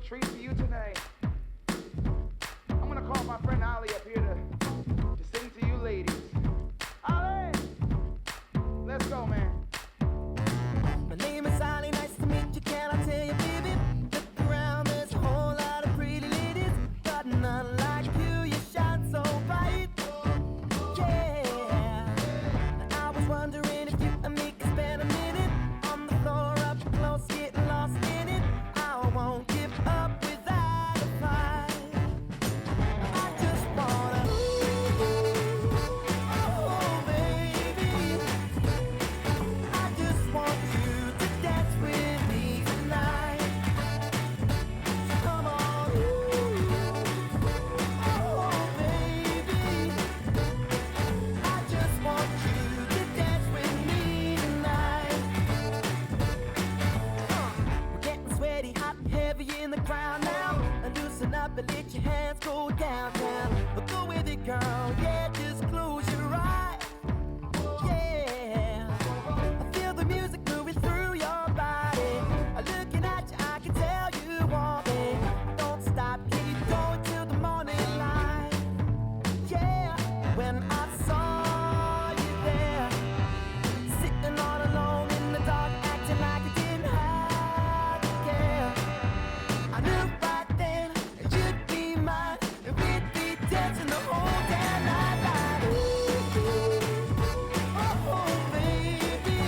treat for you tonight. I'm gonna call my friend Ali up here to sing to you ladies. Ali! Let's go, man. My name is Ali, nice to meet you, can I tell you, baby? Look around, there's a whole lot of pretty ladies, but none like you, you shine so bright. Yeah, I was wondering if you and me could spend a minute on the floor up close, getting lost in it. I won't give up without a fight. I just wanna, oh baby, I just want you to dance with me tonight. So come on, oh baby, I just want you to dance with me tonight. We're getting sweaty, hot and heavy in the crowd now. And loosen up and let your hands go downtown. But go with it, girl, yeah, just close your eyes. Yeah, I feel the music moving through your body. Looking at you, I can tell you want me. Don't stop, keep going till the morning light. Yeah, when I saw you there, sitting all alone in the dark, acting like you didn't have to care. I knew right then you'd be mine, and we'd be dancing the whole damn night like, oh baby,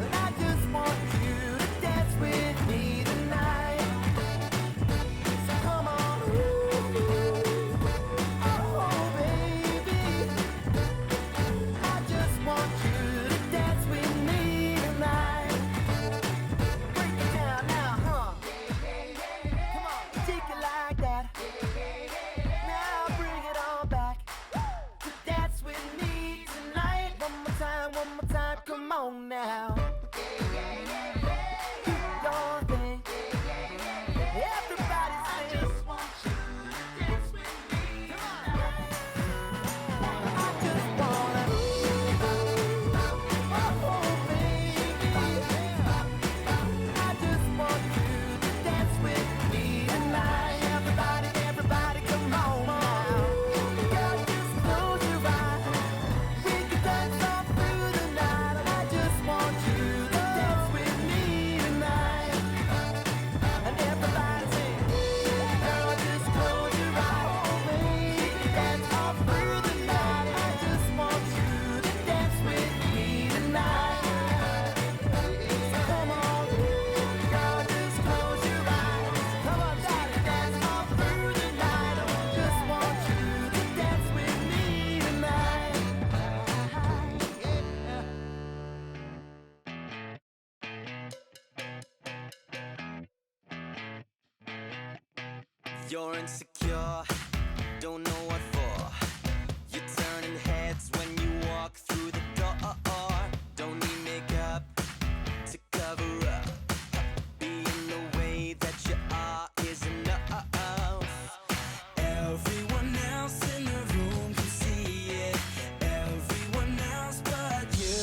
and I just want you to dance with me tonight. So come on, oh baby, I just want you to dance with me tonight. Break it down now, huh? Come on, take it like that. Now bring it on back to dance with me tonight. One more time, come on now. Do your thing. Everybody sing. I just want you to dance with me tonight. I just wanna, oh baby, I just want you to dance with me tonight. Everybody, come on now. Girl, just close your eyes. We can dance all through the night. I just want you to dance with me tonight. And everybody sing. Girl, just close your eyes. We can dance all through the night. I just want you to dance with me tonight. So come on, girl, just close your eyes. Come on, daddy, dance all through the night. I just want you to dance with me tonight. You're insecure, don't know what for. You're turning heads when you walk through the door. Don't need makeup to cover up. Being the way that you are is enough. Everyone else in the room can see it. Everyone else but you.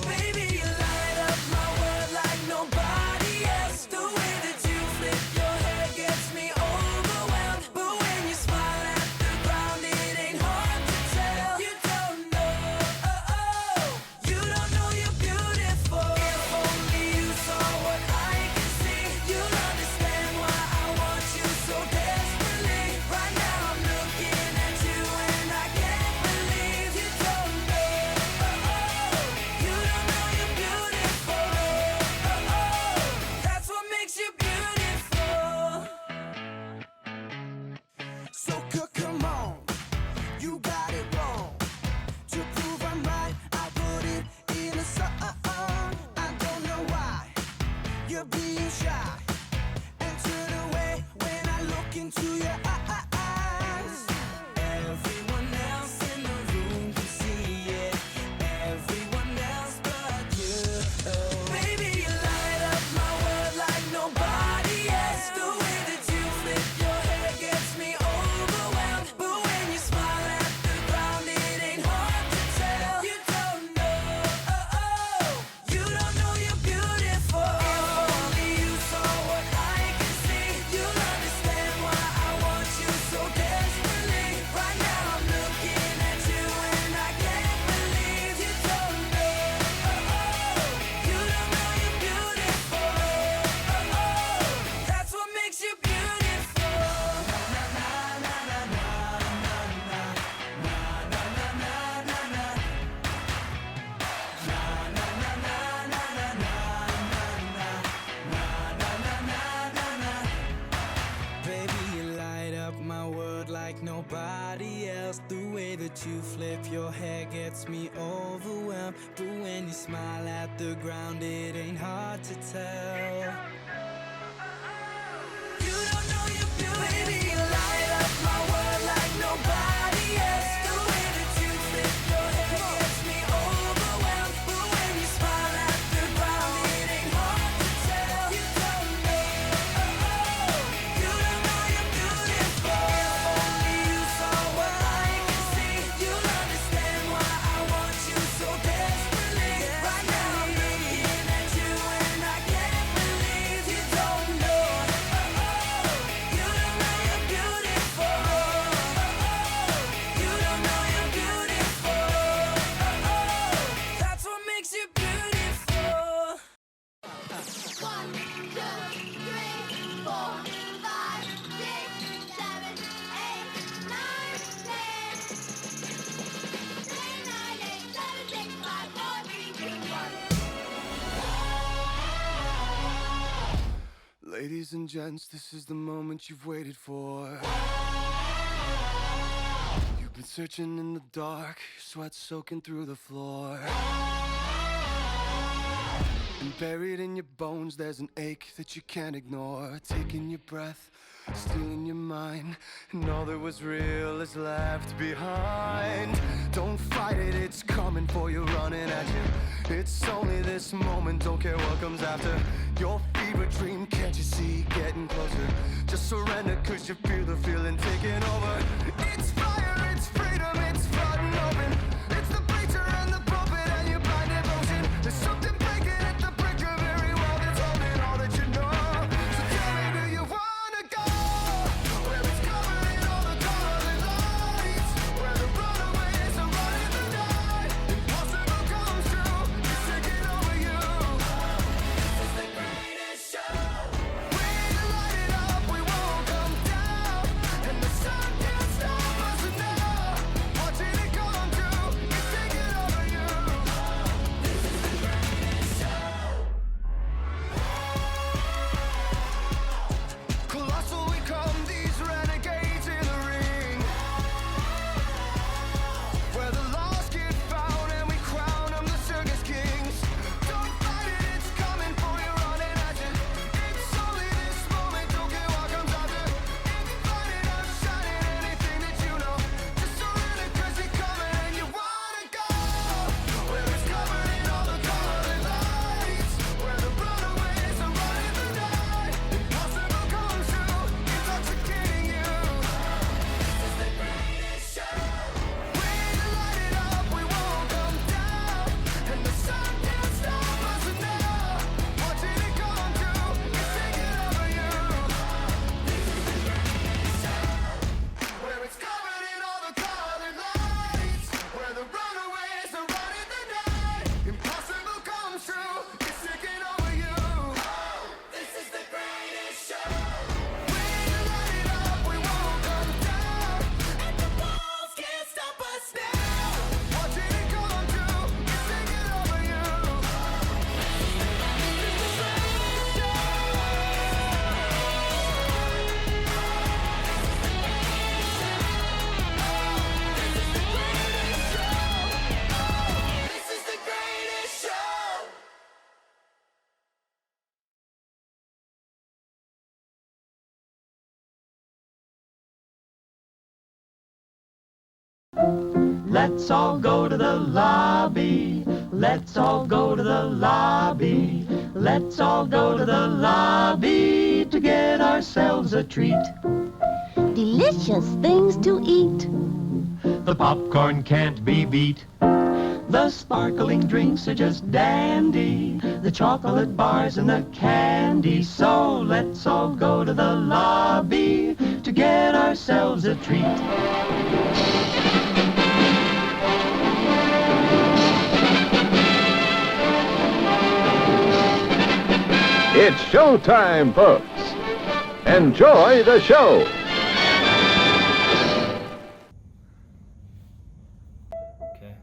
Baby, you light up my world like nobody else. The way that you flip your hair gets me overwhelmed. But when you smile at the nobody else. The way that you flip your hair gets me overwhelmed. But when you smile at the ground, it ain't hard to tell. You don't know you're beautiful. Baby, you light up my world like nobody else. The way that you flip your hair gets me overwhelmed. But when you smile at the ground, it ain't hard to tell. You don't know, you don't know you're beautiful. If only you saw what I can see, you'll understand why I want you so desperately. Right now I'm looking at you and I can't believe you don't know. You don't know you're beautiful. You don't know you're beautiful. That's what makes you beautiful. 1, 2, 3, 4, 5, 6, 7, 8, 9, 10. 10, 9, 8, 7, 6, 5, 4, 3, 2, 1. Ladies and gents, this is the moment you've waited for. You've been searching in the dark, your sweat soaking through the floor. And buried in your bones, there's an ache that you can't ignore. Taking your breath, stealing your mind, and all that was real is left behind. Don't fight it, it's coming for you, running at you. It's only this moment, don't care what comes after. Your fever dream, can't you see, getting closer? Just surrender, cause you feel the feeling taking over. It's fire, it's freedom, it's flooding open. It's the preacher and the pulpit and your blind devotion. There's something breaking at the brink of every wall that's holding all that you know. So tell me, do you wanna go where it's covered in all the colored lights, where the runaways are running the night? Impossible comes true, it's taking over you. This is the greatest show. We light it up, we won't come down, and the sun can't stop us now. Watching it come true, it's taking over you. This is the greatest show. Colossal we come, these renegades in the ring, where the lost get found and we crown them the circus kings. Don't fight it, it's coming for you, running at you. It's only this moment, don't care what comes after. It's fighting, outshining anything that you know. Just surrender, cause you're coming and you wanna go where it's covered in all the colored lights, where the runaways are running the night. Impossible comes true, intoxicating you. This is the greatest show. We light it up, we won't come down, and the sun can't stop us now. Watching it come true, it's taking over you. This is the greatest show. Where it's covered in all the colored lights, where the runaways are running the night. Impossible comes true, it's taking over you. This is the greatest show. We light it up, we won't come down, and the walls can't stop us now. Watching it come true, it's taking over you. This is the greatest show. This is the greatest show. Let's all go to the lobby. Let's all go to the lobby. Let's all go to the lobby to get ourselves a treat. Delicious things to eat. The popcorn can't be beat. The sparkling drinks are just dandy. The chocolate bars and the candy. So let's all go to the lobby to get ourselves a treat. It's showtime, folks. Enjoy the show. Okay.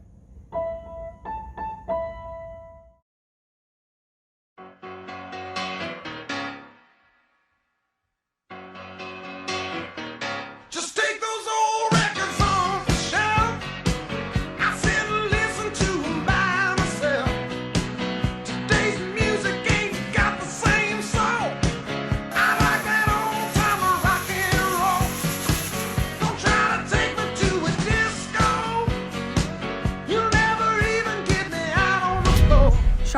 Just take those old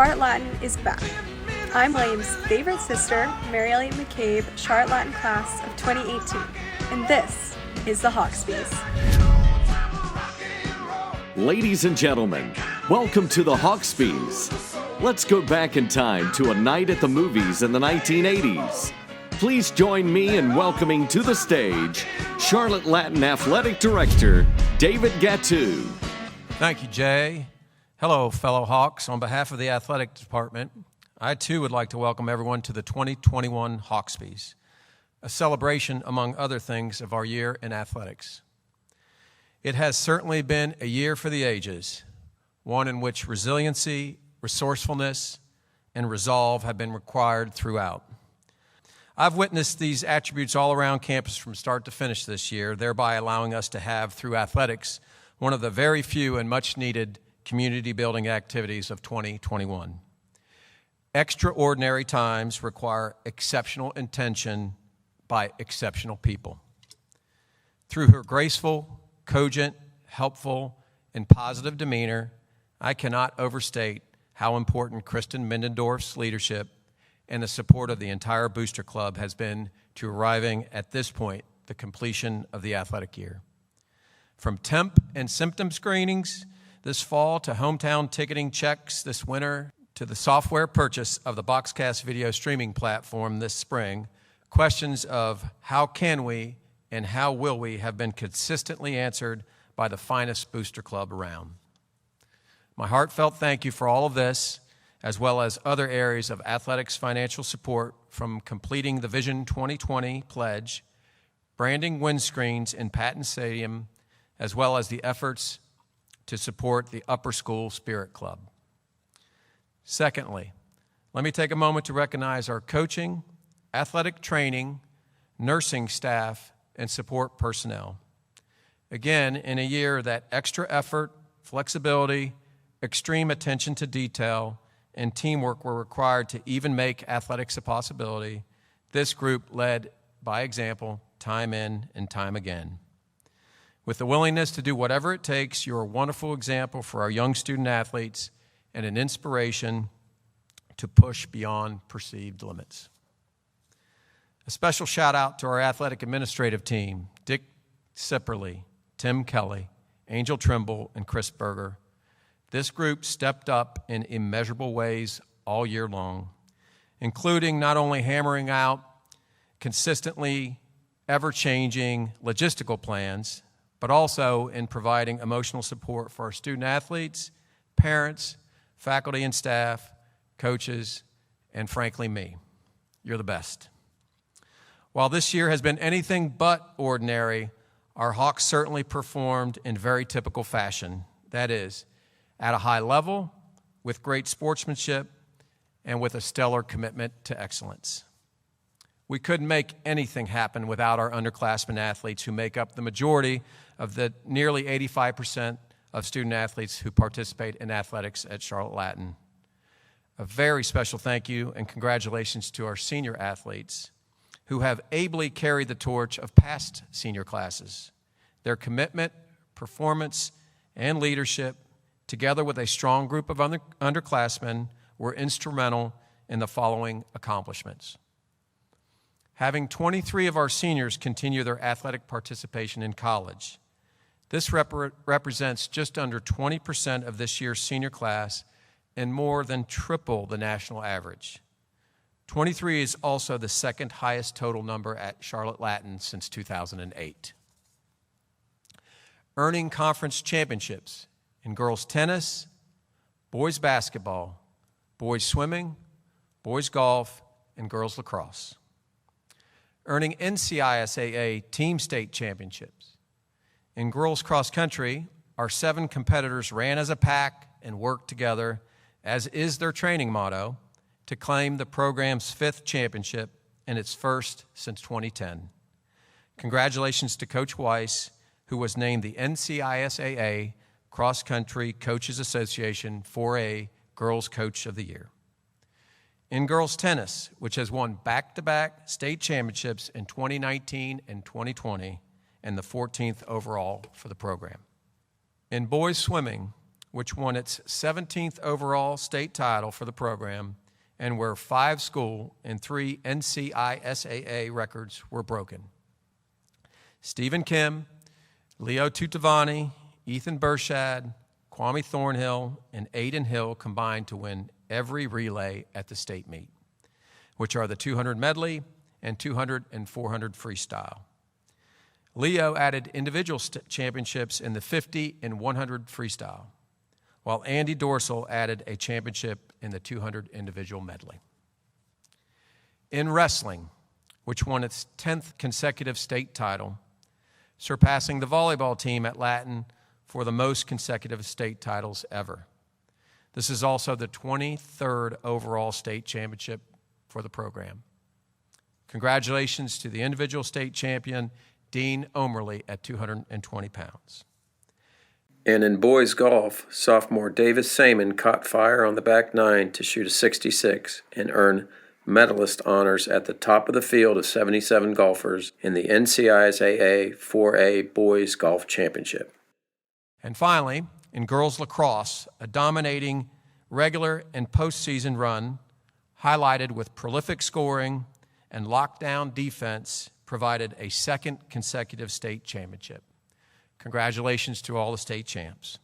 Charlotte Latin is back. I'm William's favorite sister, Mary Elliott McCabe, Charlotte Latin class of 2018, and this is the Hawkspys. Ladies and gentlemen, welcome to the Hawkspys. Let's go back in time to a night at the movies in the 1980s. Please join me in welcoming to the stage Charlotte Latin Athletic Director, David Gattu. Thank you, Jay. Hello, fellow Hawks. On behalf of the athletic department, I too would like to welcome everyone to the 2021 Hawkspys, a celebration, among other things, of our year in athletics. It has certainly been a year for the ages, one in which resiliency, resourcefulness, and resolve have been required throughout. I've witnessed these attributes all around campus from start to finish this year, thereby allowing us to have, through athletics, one of the very few and much-needed community-building activities of 2021. Extraordinary times require exceptional intention by exceptional people. Through her graceful, cogent, helpful, and positive demeanor, I cannot overstate how important Kristen Mindendorf's leadership and the support of the entire Booster Club has been to arriving at this point, the completion of the athletic year. From temp and symptom screenings this fall to hometown ticketing checks this winter to the software purchase of the Boxcast video streaming platform this spring, questions of how can we and how will we have been consistently answered by the finest Booster Club around. My heartfelt thank you for all of this, as well as other areas of athletics financial support, from completing the Vision 2020 pledge, branding windscreens in Patton Stadium, as well as the efforts to support the Upper School Spirit Club. Secondly, let me take a moment to recognize our coaching, athletic training, nursing staff, and support personnel. Again, in a year that extra effort, flexibility, extreme attention to detail, and teamwork were required to even make athletics a possibility, this group led by example time in and time again. With the willingness to do whatever it takes, you're a wonderful example for our young student athletes and an inspiration to push beyond perceived limits. A special shout out to our athletic administrative team, Dick Sipperly, Tim Kelly, Angel Trimble, and Chris Berger. This group stepped up in immeasurable ways all year long, including not only hammering out consistently ever-changing logistical plans, but also in providing emotional support for our student athletes, parents, faculty and staff, coaches, and frankly me. You're the best. While this year has been anything but ordinary, our Hawks certainly performed in very typical fashion. That is, at a high level, with great sportsmanship, and with a stellar commitment to excellence. We couldn't make anything happen without our underclassmen athletes, who make up the majority of the nearly 85% of student athletes who participate in athletics at Charlotte Latin. A very special thank you and congratulations to our senior athletes, who have ably carried the torch of past senior classes. Their commitment, performance, and leadership, together with a strong group of underclassmen, were instrumental in the following accomplishments. Having 23 of our seniors continue their athletic participation in college. This represents just under 20% of this year's senior class and more than triple the national average. 23 is also the second highest total number at Charlotte Latin since 2008. Earning conference championships in girls tennis, boys basketball, boys swimming, boys golf, and girls lacrosse. Earning NCISAA team state championships. In girls cross country, our 7 competitors ran as a pack and worked together, as is their training motto, to claim the program's 5th championship and its first since 2010. Congratulations to Coach Weiss, who was named the NCISAA Cross Country Coaches Association 4A Girls Coach of the Year. In girls tennis, which has won back-to-back state championships in 2019 and 2020, and the 14th overall for the program. In boys swimming, which won its 17th overall state title for the program, and where 5 school and 3 NCISAA records were broken. Stephen Kim, Leo Tutavani, Ethan Burshad, Kwame Thornhill, and Aiden Hill combined to win every relay at the state meet, which are the 200 medley and 200 and 400 freestyle. Leo added individual championships in the 50 and 100 freestyle, while Andy Dorsal added a championship in the 200 individual medley. In wrestling, which won its 10th consecutive state title, surpassing the volleyball team at Latin for the most consecutive state titles ever. This is also the 23rd overall state championship for the program. Congratulations to the individual state champion, Dean Omerly, at 220 pounds. And in boys golf, sophomore Davis Saman caught fire on the back nine to shoot a 66 and earn medalist honors at the top of the field of 77 golfers in the NCISAA 4A Boys Golf Championship. And finally, in girls lacrosse, a dominating regular and postseason run, highlighted with prolific scoring and lockdown defense, provided a 2nd consecutive state championship. Congratulations to all the state champs.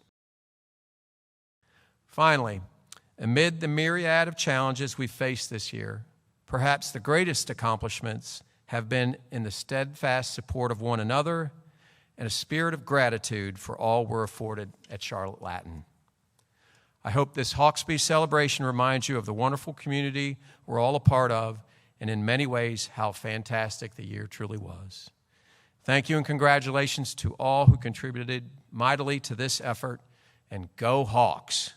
Finally, amid the myriad of challenges we've faced this year, perhaps the greatest accomplishments have been in the steadfast support of one another and a spirit of gratitude for all we're afforded at Charlotte Latin. I hope this Hawkspy celebration reminds you of the wonderful community we're all a part of, and in many ways, how fantastic the year truly was. Thank you and congratulations to all who contributed mightily to this effort, and go Hawks.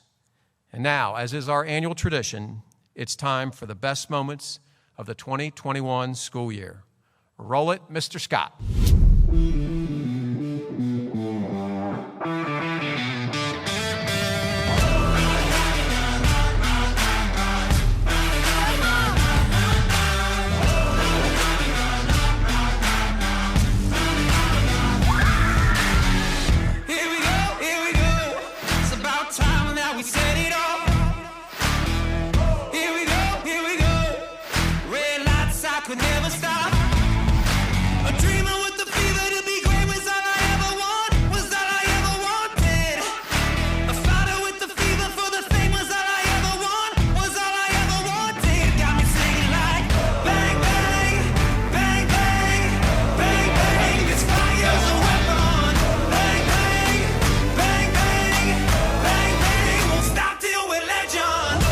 And now, as is our annual tradition, it's time for the best moments of the 2021 school year. Roll it, Mr. Scott. Could never stop. A dreamer with the fever to be great was all I ever want, was all I ever wanted. A fighter with the fever for the fame was all I ever want, was all I ever wanted. Got me singing like bang, bang, bang, bang, bang, bang. This fire's a weapon. Bang, bang, bang, bang, bang, bang. Won't stop till we're legends.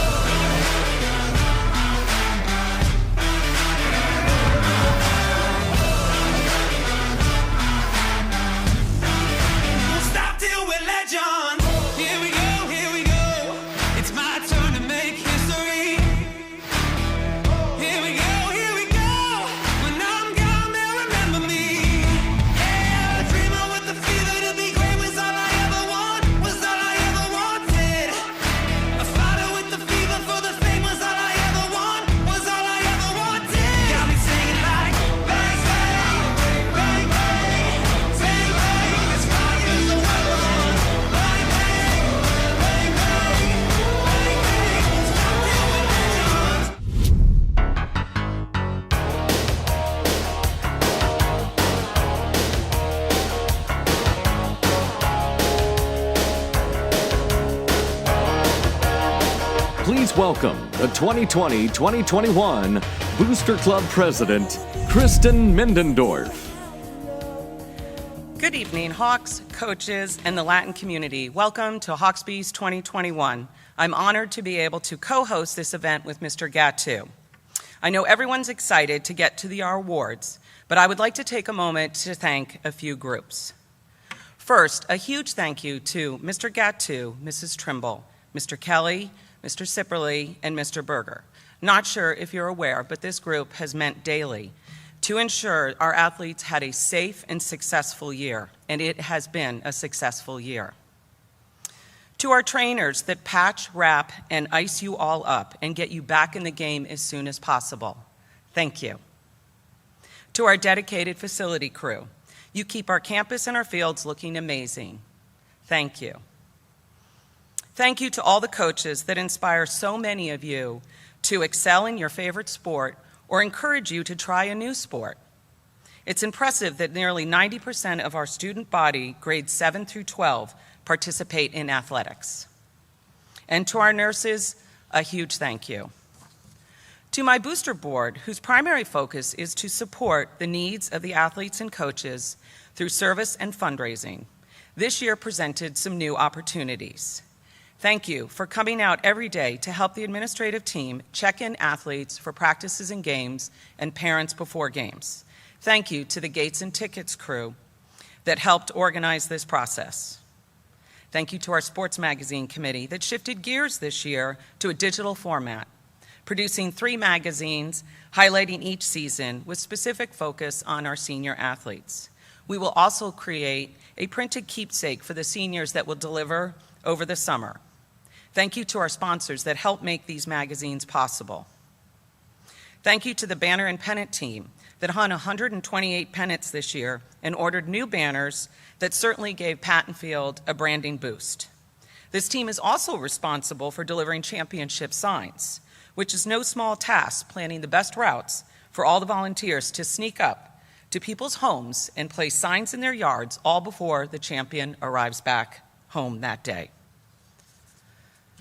Please welcome the 2020-2021 Booster Club President, Kristen Mindendorf. Good evening, Hawks, coaches, and the Latin community. Welcome to Hawkspy's 2021. I'm honored to be able to co-host this event with Mr. Gattu. I know everyone's excited to get to our awards, but I would like to take a moment to thank a few groups. First, a huge thank you to Mr. Gattu, Mrs. Trimble, Mr. Kelly, Mr. Sipperly, and Mr. Berger. Not sure if you're aware, but this group has met daily to ensure our athletes had a safe and successful year, and it has been a successful year. To our trainers that patch, wrap, and ice you all up and get you back in the game as soon as possible, thank you. To our dedicated facility crew, you keep our campus and our fields looking amazing, thank you. Thank you to all the coaches that inspire so many of you to excel in your favorite sport or encourage you to try a new sport. It's impressive that nearly 90% of our student body, grades 7 through 12, participate in athletics. And to our nurses, a huge thank you. To my booster board, whose primary focus is to support the needs of the athletes and coaches through service and fundraising, this year presented some new opportunities. Thank you for coming out every day to help the administrative team check in athletes for practices and games and parents before games. Thank you to the Gates and Tickets crew that helped organize this process. Thank you to our sports magazine committee that shifted gears this year to a digital format, producing 3 magazines highlighting each season with specific focus on our senior athletes. We will also create a printed keepsake for the seniors that will deliver over the summer. Thank you to our sponsors that help make these magazines possible. Thank you to the banner and pennant team that hung 128 pennants this year and ordered new banners that certainly gave Patton Field a branding boost. This team is also responsible for delivering championship signs, which is no small task, planning the best routes for all the volunteers to sneak up to people's homes and place signs in their yards all before the champion arrives back home that day.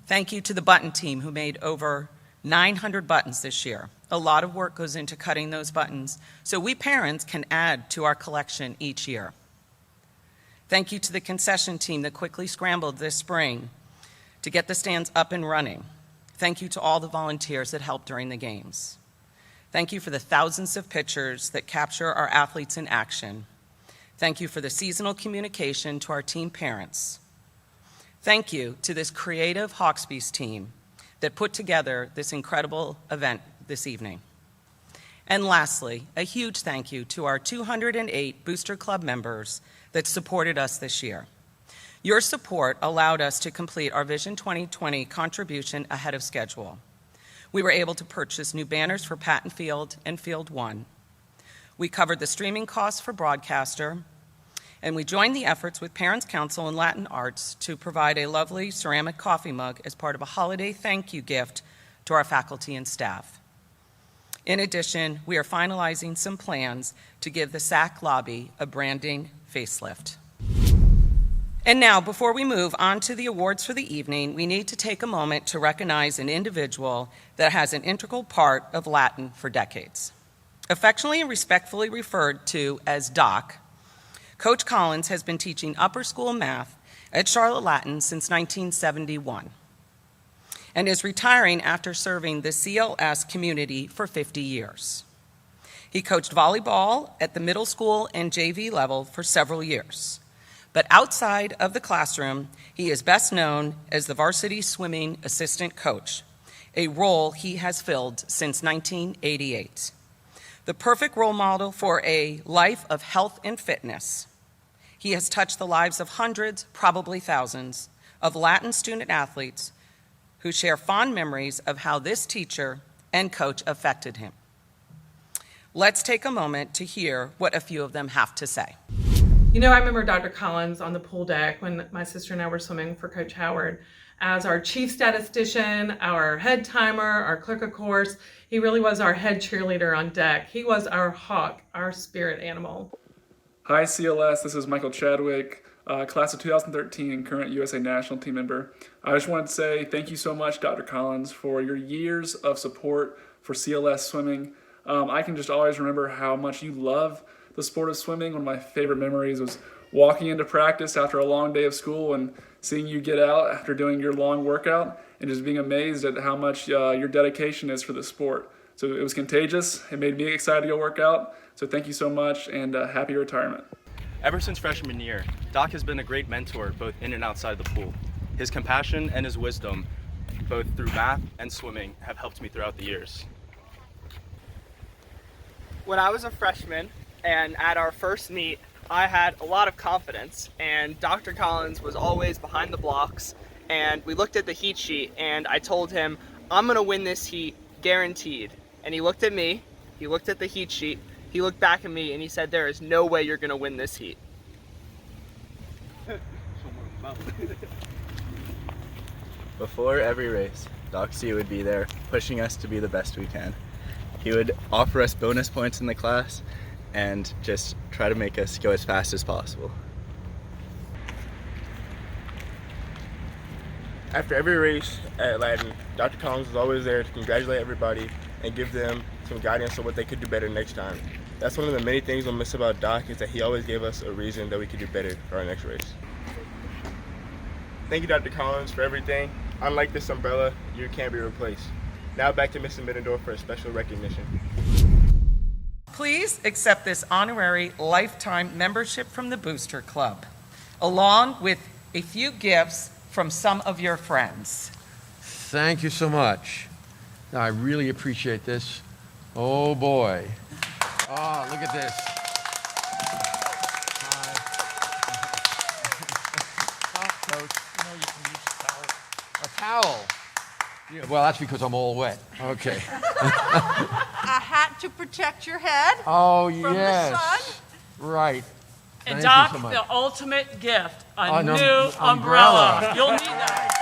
Thank you to the button team who made over 900 buttons this year. A lot of work goes into cutting those buttons so we parents can add to our collection each year. Thank you to the concession team that quickly scrambled this spring to get the stands up and running. Thank you to all the volunteers that helped during the games. Thank you for the thousands of pictures that capture our athletes in action. Thank you for the seasonal communication to our team parents. Thank you to this creative Hawkspy's team that put together this incredible event this evening. And lastly, a huge thank you to our 208 Booster Club members that supported us this year. Your support allowed us to complete our Vision 2020 contribution ahead of schedule. We were able to purchase new banners for Patton Field and Field 1. We covered the streaming costs for Broadcaster, and we joined the efforts with Parents Council and Latin Arts to provide a lovely ceramic coffee mug as part of a holiday thank you gift to our faculty and staff. In addition, we are finalizing some plans to give the SAC lobby a branding facelift. And now, before we move on to the awards for the evening, we need to take a moment to recognize an individual that has an integral part of Latin for decades. Affectionately and respectfully referred to as Doc, Coach Collins has been teaching upper school math at Charlotte Latin since 1971 and is retiring after serving the CLS community for 50 years. He coached volleyball at the middle school and JV level for several years. But outside of the classroom, he is best known as the varsity swimming assistant coach, a role he has filled since 1988. The perfect role model for a life of health and fitness. He has touched the lives of hundreds, probably thousands, of Latin student athletes who share fond memories of how this teacher and coach affected him. Let's take a moment to hear what a few of them have to say. You know, I remember Dr. Collins on the pool deck when my sister and I were swimming for Coach Howard as our chief statistician, our head timer, our clerk of course. He really was our head cheerleader on deck. He was our hawk, our spirit animal. Hi CLS, this is Michael Chadwick, class of 2013 and current USA National team member. I just wanted to say thank you so much, Dr. Collins, for your years of support for CLS swimming. I can just always remember how much you love the sport of swimming. One of my favorite memories was walking into practice after a long day of school and seeing you get out after doing your long workout and just being amazed at how much your dedication is for the sport. So it was contagious. It made me excited to go work out. So thank you so much, and happy retirement. Ever since freshman year, Doc has been a great mentor both in and outside the pool. His compassion and his wisdom, both through math and swimming, have helped me throughout the years. When I was a freshman and at our first meet, I had a lot of confidence, and Dr. Collins was always behind the blocks, and we looked at the heat sheet and I told him, I'm gonna win this heat, guaranteed. And he looked at me, he looked at the heat sheet, he looked back at me and he said, there is no way you're gonna win this heat. Before every race, Doc C would be there pushing us to be the best we can. He would offer us bonus points in the class and just try to make us go as fast as possible. After every race at Latin, Dr. Collins was always there to congratulate everybody and give them some guidance on what they could do better next time. That's one of the many things we'll miss about Doc, is that he always gave us a reason that we could do better for our next race. Thank you, Dr. Collins, for everything. Unlike this umbrella, you can't be replaced. Now back to Mrs. Middendorf for a special recognition. Please accept this honorary lifetime membership from the Booster Club, along with a few gifts from some of your friends. Thank you so much. I really appreciate this. Oh boy. Oh, look at this. Coach, you know you can use a towel. Yeah, well, that's because I'm all wet. Okay. A hat to protect your head Oh, from yes. the sun. Right. And Thank Doc, you so much. the ultimate gift, a An new umbrella. umbrella. You'll need that.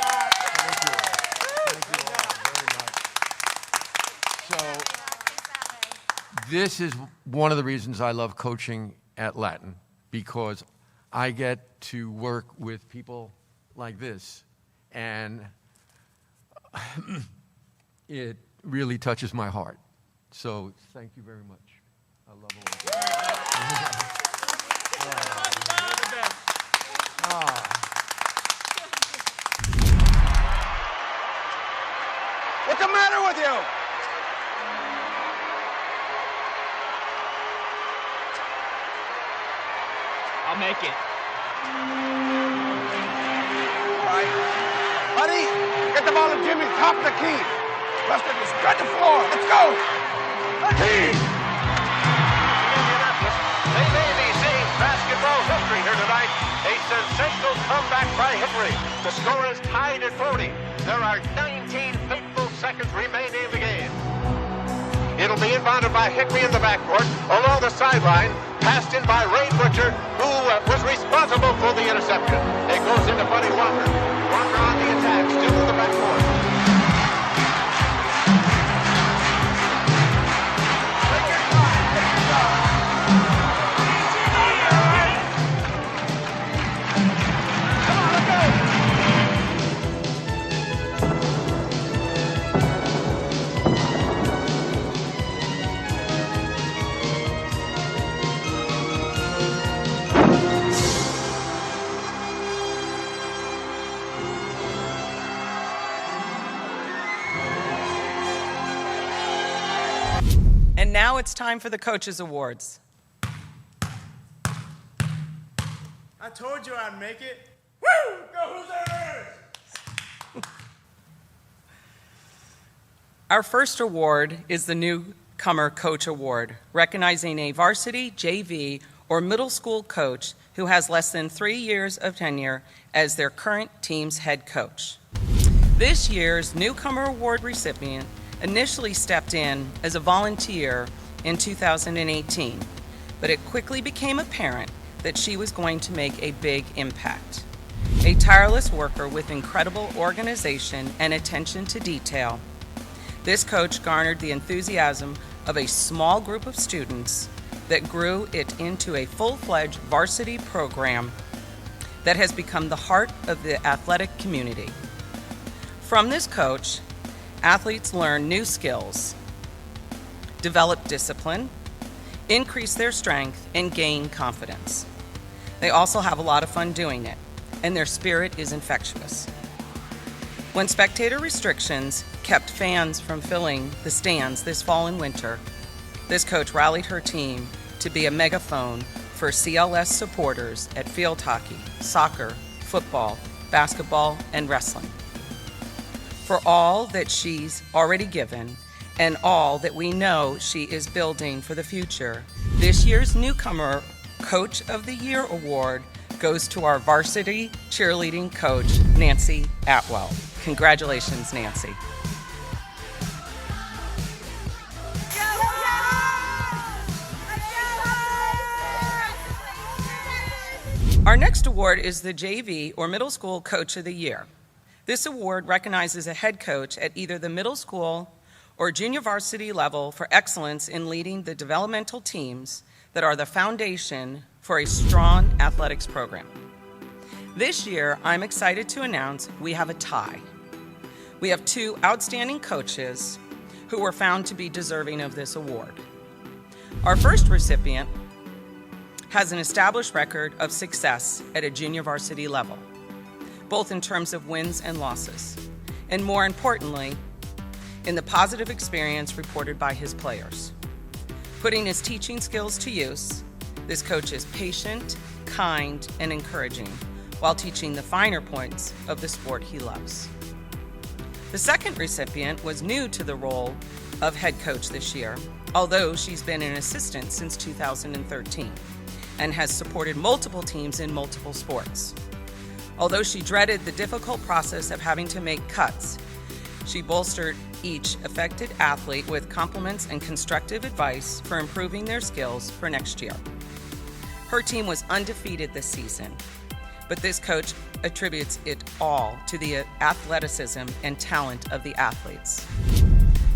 This is one of the reasons I love coaching at Latin, because I get to work with people like this, and it really touches my heart. So thank you very much. I love all of you. What's the matter with you? I'll make it. All right. Buddy, get the ball to Jimmy, top of the key. Lester, just spread the floor. Let's go. Team. Today's ABC basketball history here tonight. A sensational comeback by Hickory. The score is tied at 40. There are 19 fateful seconds remaining in the game. It'll be inbounded by Hickory in the backcourt along the sideline, passed in by Ray Butcher, who was responsible for the interception. It goes into Buddy Walker. Walker on the attack, still in the backcourt. And now it's time for the Coaches Awards. I told you I'd make it. Woo! Go Hoosiers! Our first award is the Newcomer Coach Award, recognizing a varsity, JV, or middle school coach who has less than 3 years of tenure as their current team's head coach. This year's Newcomer Award recipient initially stepped in as a volunteer in 2018, but it quickly became apparent that she was going to make a big impact. A tireless worker with incredible organization and attention to detail, this coach garnered the enthusiasm of a small group of students that grew it into a full-fledged varsity program that has become the heart of the athletic community. From this coach, athletes learn new skills, develop discipline, increase their strength, and gain confidence. They also have a lot of fun doing it, and their spirit is infectious. When spectator restrictions kept fans from filling the stands this fall and winter, this coach rallied her team to be a megaphone for CLS supporters at field hockey, soccer, football, basketball, and wrestling. For all that she's already given and all that we know she is building for the future, this year's Newcomer Coach of the Year Award goes to our varsity cheerleading coach, Nancy Atwell. Congratulations, Nancy. Our next award is the JV or Middle School Coach of the Year. This award recognizes a head coach at either the middle school or junior varsity level for excellence in leading the developmental teams that are the foundation for a strong athletics program. This year, I'm excited to announce we have a tie. We have two outstanding coaches who were found to be deserving of this award. Our first recipient has an established record of success at a junior varsity level, both in terms of wins and losses, and more importantly, in the positive experience reported by his players. Putting his teaching skills to use, this coach is patient, kind, and encouraging while teaching the finer points of the sport he loves. The second recipient was new to the role of head coach this year, although she's been an assistant since 2013 and has supported multiple teams in multiple sports. Although she dreaded the difficult process of having to make cuts, she bolstered each affected athlete with compliments and constructive advice for improving their skills for next year. Her team was undefeated this season, but this coach attributes it all to the athleticism and talent of the athletes.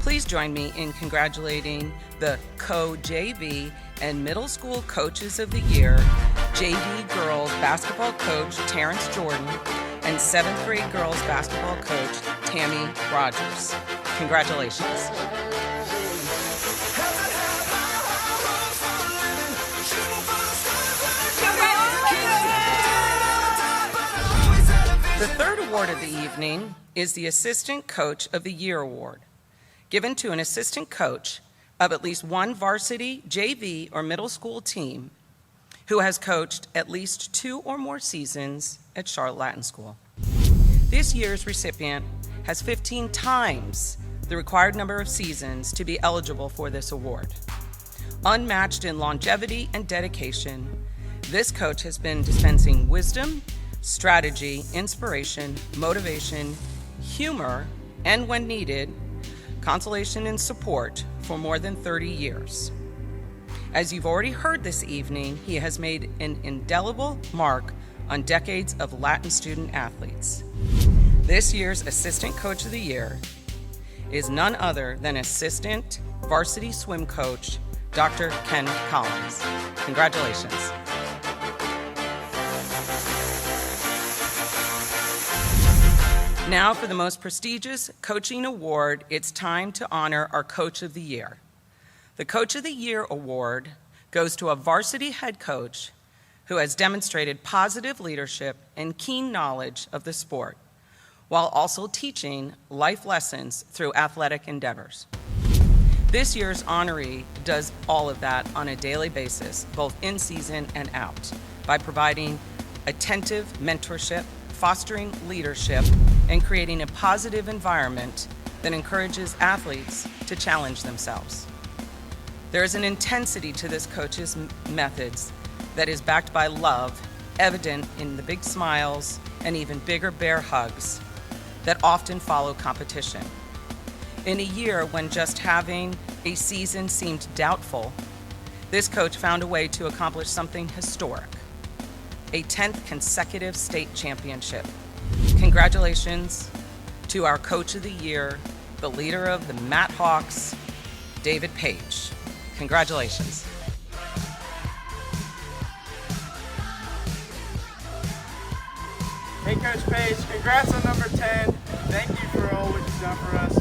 Please join me in congratulating the co-JV and middle school coaches of the year, JV girls basketball coach Terrence Jordan and 7th grade girls basketball coach Tammy Rogers. Congratulations. The third award of the evening is the Assistant Coach of the Year Award, given to an assistant coach of at least one varsity, JV, or middle school team who has coached at least 2 or more seasons at Charlotte Latin School. This year's recipient has 15 times the required number of seasons to be eligible for this award. Unmatched in longevity and dedication, this coach has been dispensing wisdom, strategy, inspiration, motivation, humor, and when needed, consolation and support for more than 30 years. As you've already heard this evening, he has made an indelible mark on decades of Latin student athletes. This year's Assistant Coach of the Year is none other than Assistant Varsity Swim Coach, Dr. Ken Collins. Congratulations. Now for the most prestigious coaching award, it's time to honor our Coach of the Year. The Coach of the Year award goes to a varsity head coach who has demonstrated positive leadership and keen knowledge of the sport, while also teaching life lessons through athletic endeavors. This year's honoree does all of that on a daily basis, both in season and out, by providing attentive mentorship, fostering leadership, and creating a positive environment that encourages athletes to challenge themselves. There is an intensity to this coach's methods that is backed by love, evident in the big smiles and even bigger bear hugs that often follow competition. In a year when just having a season seemed doubtful, this coach found a way to accomplish something historic, a 10th consecutive state championship. Congratulations to our Coach of the Year, the leader of the Matt Hawks, David Page. Congratulations. Hey, Coach Page, congrats on number 10. Thank you for all what you've done for us.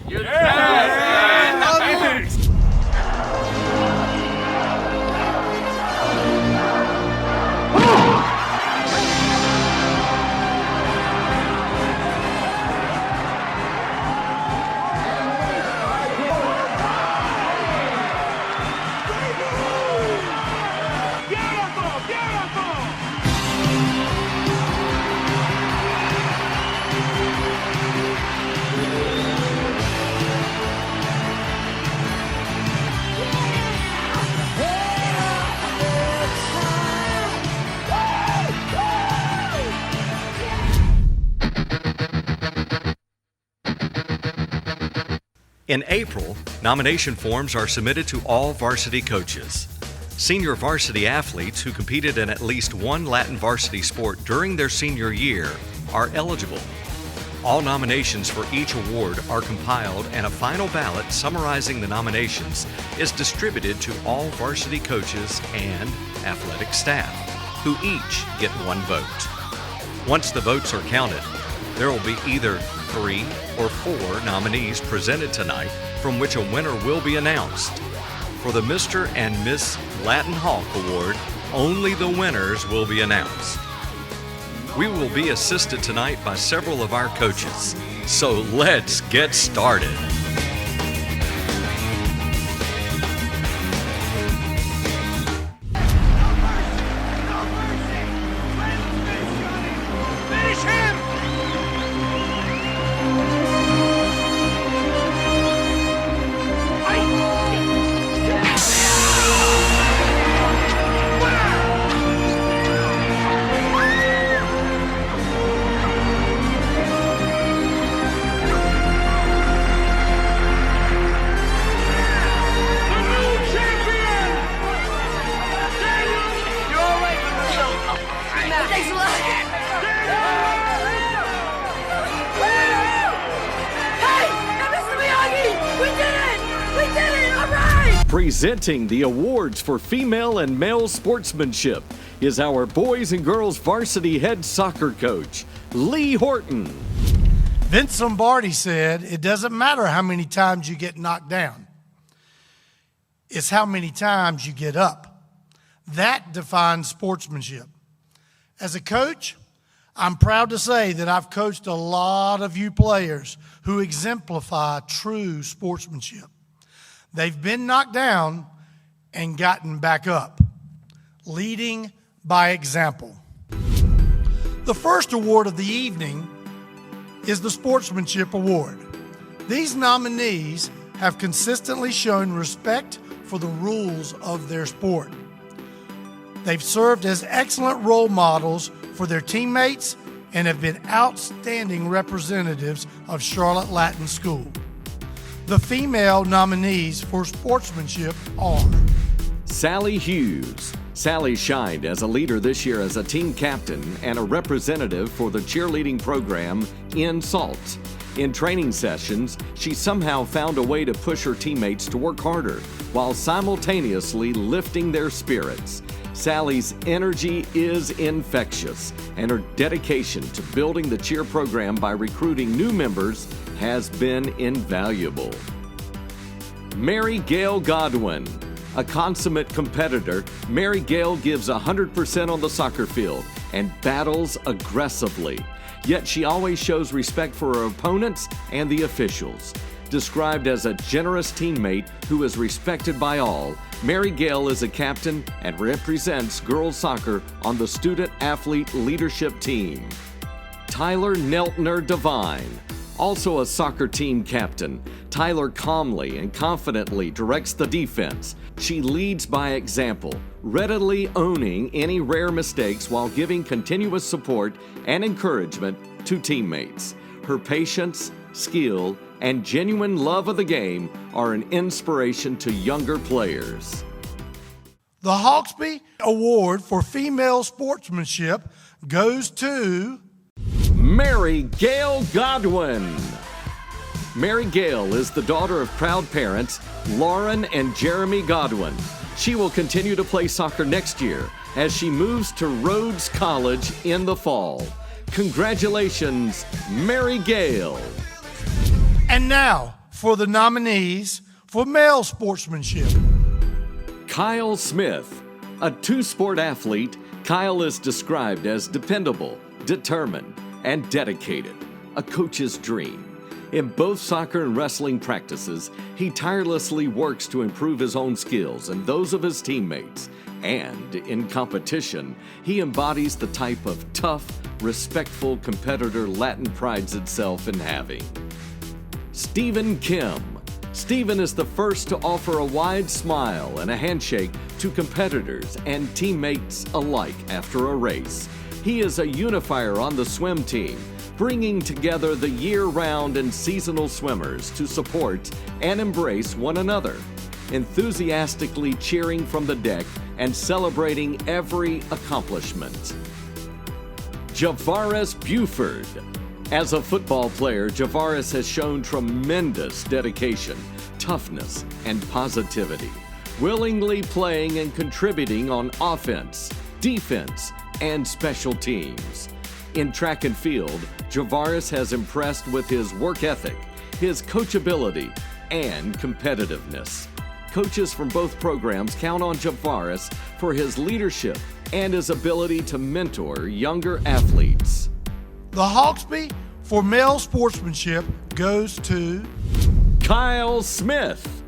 You're the best! Love you! In April, nomination forms are submitted to all varsity coaches. Senior varsity athletes who competed in at least one Latin varsity sport during their senior year are eligible. All nominations for each award are compiled, and a final ballot summarizing the nominations is distributed to all varsity coaches and athletic staff, who each get one vote. Once the votes are counted, there will be either 3 or 4 nominees presented tonight, from which a winner will be announced. For the Mr. and Miss Latin Hawk Award, only the winners will be announced. We will be assisted tonight by several of our coaches, so let's get started. Finish him! Thanks a lot. Hey, Mr. Miyagi! We did it! We did it! All right! Presenting the awards for female and male sportsmanship is our boys and girls varsity head soccer coach, Lee Horton. Vince Lombardi said, it doesn't matter how many times you get knocked down. It's how many times you get up. That defines sportsmanship. As a coach, I'm proud to say that I've coached a lot of you players who exemplify true sportsmanship. They've been knocked down and gotten back up, leading by example. The first award of the evening is the Sportsmanship Award. These nominees have consistently shown respect for the rules of their sport. They've served as excellent role models for their teammates and have been outstanding representatives of Charlotte Latin School. The female nominees for sportsmanship are Sally Hughes. Sally shined as a leader this year as a team captain and a representative for the cheerleading program in Salt. In training sessions, she somehow found a way to push her teammates to work harder while simultaneously lifting their spirits. Sally's energy is infectious, and her dedication to building the cheer program by recruiting new members has been invaluable. Mary Gail Godwin. A consummate competitor, Mary Gail gives 100% on the soccer field and battles aggressively. Yet she always shows respect for her opponents and the officials. Described as a generous teammate who is respected by all, Mary Gail is a captain and represents girls soccer on the student athlete leadership team. Tyler Neltner Devine. Also a soccer team captain, Tyler calmly and confidently directs the defense. She leads by example, readily owning any rare mistakes while giving continuous support and encouragement to teammates. Her patience, skill, and genuine love of the game are an inspiration to younger players. the Hawkspy Award for female sportsmanship goes to Mary Gail Godwin. Mary Gail is the daughter of proud parents Lauren and Jeremy Godwin. She will continue to play soccer next year as she moves to Rhodes College in the fall. Congratulations, Mary Gail. And now for the nominees for male sportsmanship. Kyle Smith. A two-sport athlete, Kyle is described as dependable, determined, and dedicated. A coach's dream. In both soccer and wrestling practices, he tirelessly works to improve his own skills and those of his teammates. And in competition, he embodies the type of tough, respectful competitor Latin prides itself in having. Stephen Kim. Stephen is the first to offer a wide smile and a handshake to competitors and teammates alike after a race. He is a unifier on the swim team, bringing together the year-round and seasonal swimmers to support and embrace one another, enthusiastically cheering from the deck and celebrating every accomplishment. Javaris Buford. As a football player, Javaris has shown tremendous dedication, toughness, and positivity, willingly playing and contributing on offense, defense, and special teams. In track and field, Javaris has impressed with his work ethic, his coachability, and competitiveness. Coaches from both programs count on Javaris for his leadership and his ability to mentor younger athletes. The Hawkspy for male sportsmanship goes to Kyle Smith.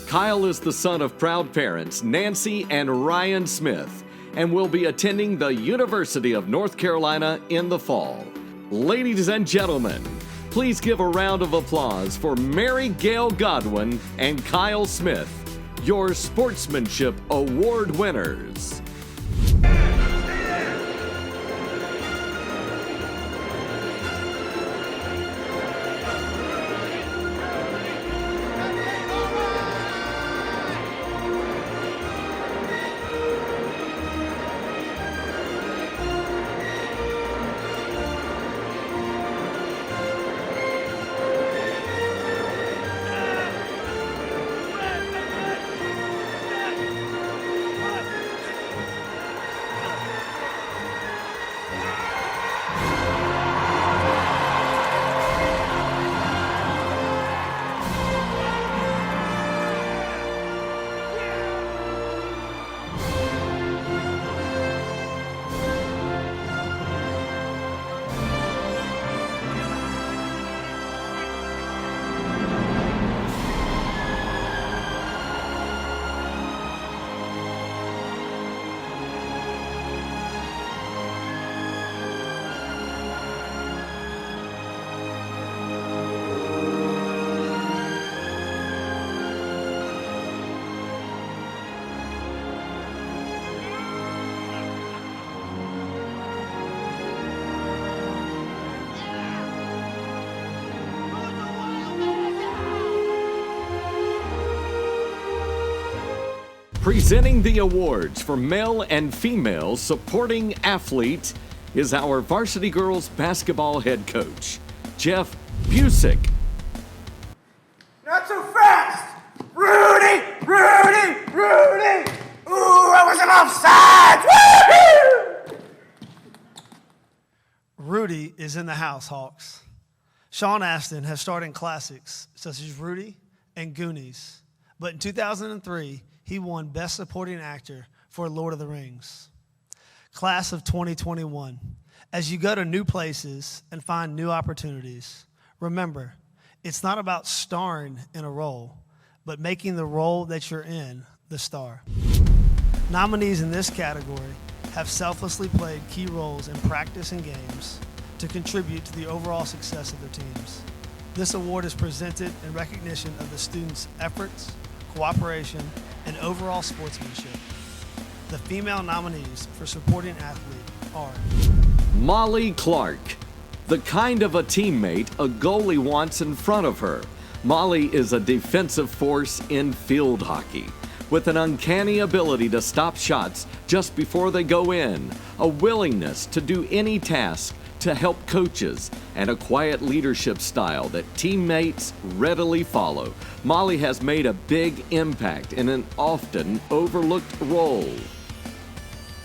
Kyle is the son of proud parents Nancy and Ryan Smith and will be attending the University of North Carolina in the fall. Ladies and gentlemen, please give a round of applause for Mary Gail Godwin and Kyle Smith, your Sportsmanship Award winners. Presenting the awards for male and female supporting athlete is our varsity girls basketball head coach, Jeff Busick. Not so fast! Rudy! Rudy! Rudy! Ooh, I wasn't offside! Woo-hoo! Rudy is in the house, Hawks. Sean Astin has starred in classics such as Rudy and Goonies, but in 2003, he won Best Supporting Actor for Lord of the Rings. Class of 2021, as you go to new places and find new opportunities, remember, it's not about starring in a role, but making the role that you're in the star. Nominees in this category have selflessly played key roles in practice and games to contribute to the overall success of their teams. This award is presented in recognition of the students' efforts, cooperation, and overall sportsmanship. The female nominees for supporting athlete are Molly Clark, the kind of a teammate a goalie wants in front of her. Molly is a defensive force in field hockey with an uncanny ability to stop shots just before they go in, a willingness to do any task to help coaches, and a quiet leadership style that teammates readily follow. Molly has made a big impact in an often overlooked role.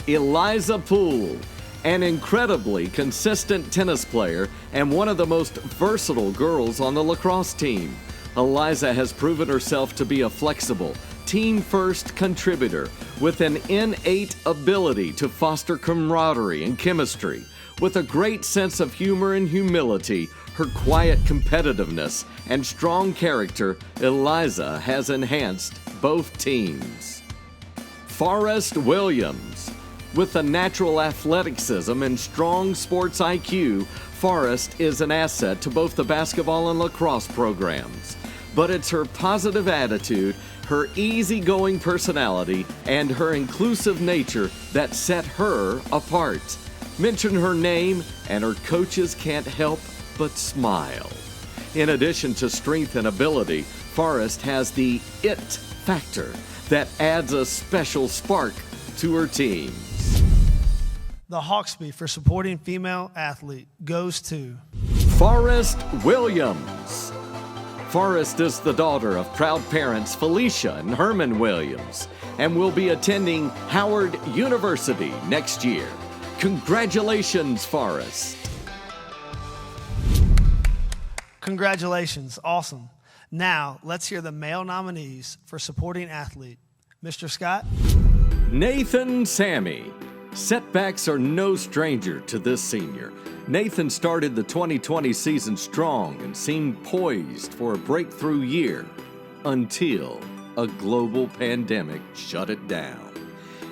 Eliza Poole, an incredibly consistent tennis player and one of the most versatile girls on the lacrosse team. Eliza has proven herself to be a flexible, team-first contributor with an innate ability to foster camaraderie and chemistry. With a great sense of humor and humility, her quiet competitiveness and strong character, Eliza has enhanced both teams. Forrest Williams. With a natural athleticism and strong sports IQ, Forrest is an asset to both the basketball and lacrosse programs. But it's her positive attitude, her easygoing personality, and her inclusive nature that set her apart. Mention her name, and her coaches can't help but smile. In addition to strength and ability, Forrest has the it factor that adds a special spark to her teams. The Hawkspy for supporting female athlete goes to Forrest Williams. Forrest is the daughter of proud parents Felicia and Herman Williams and will be attending Howard University next year. Congratulations, Forrest. Congratulations. Awesome. Now, let's hear the male nominees for supporting athlete. Mr. Scott? Nathan Sammy. Setbacks are no stranger to this senior. Nathan started the 2020 season strong and seemed poised for a breakthrough year until a global pandemic shut it down.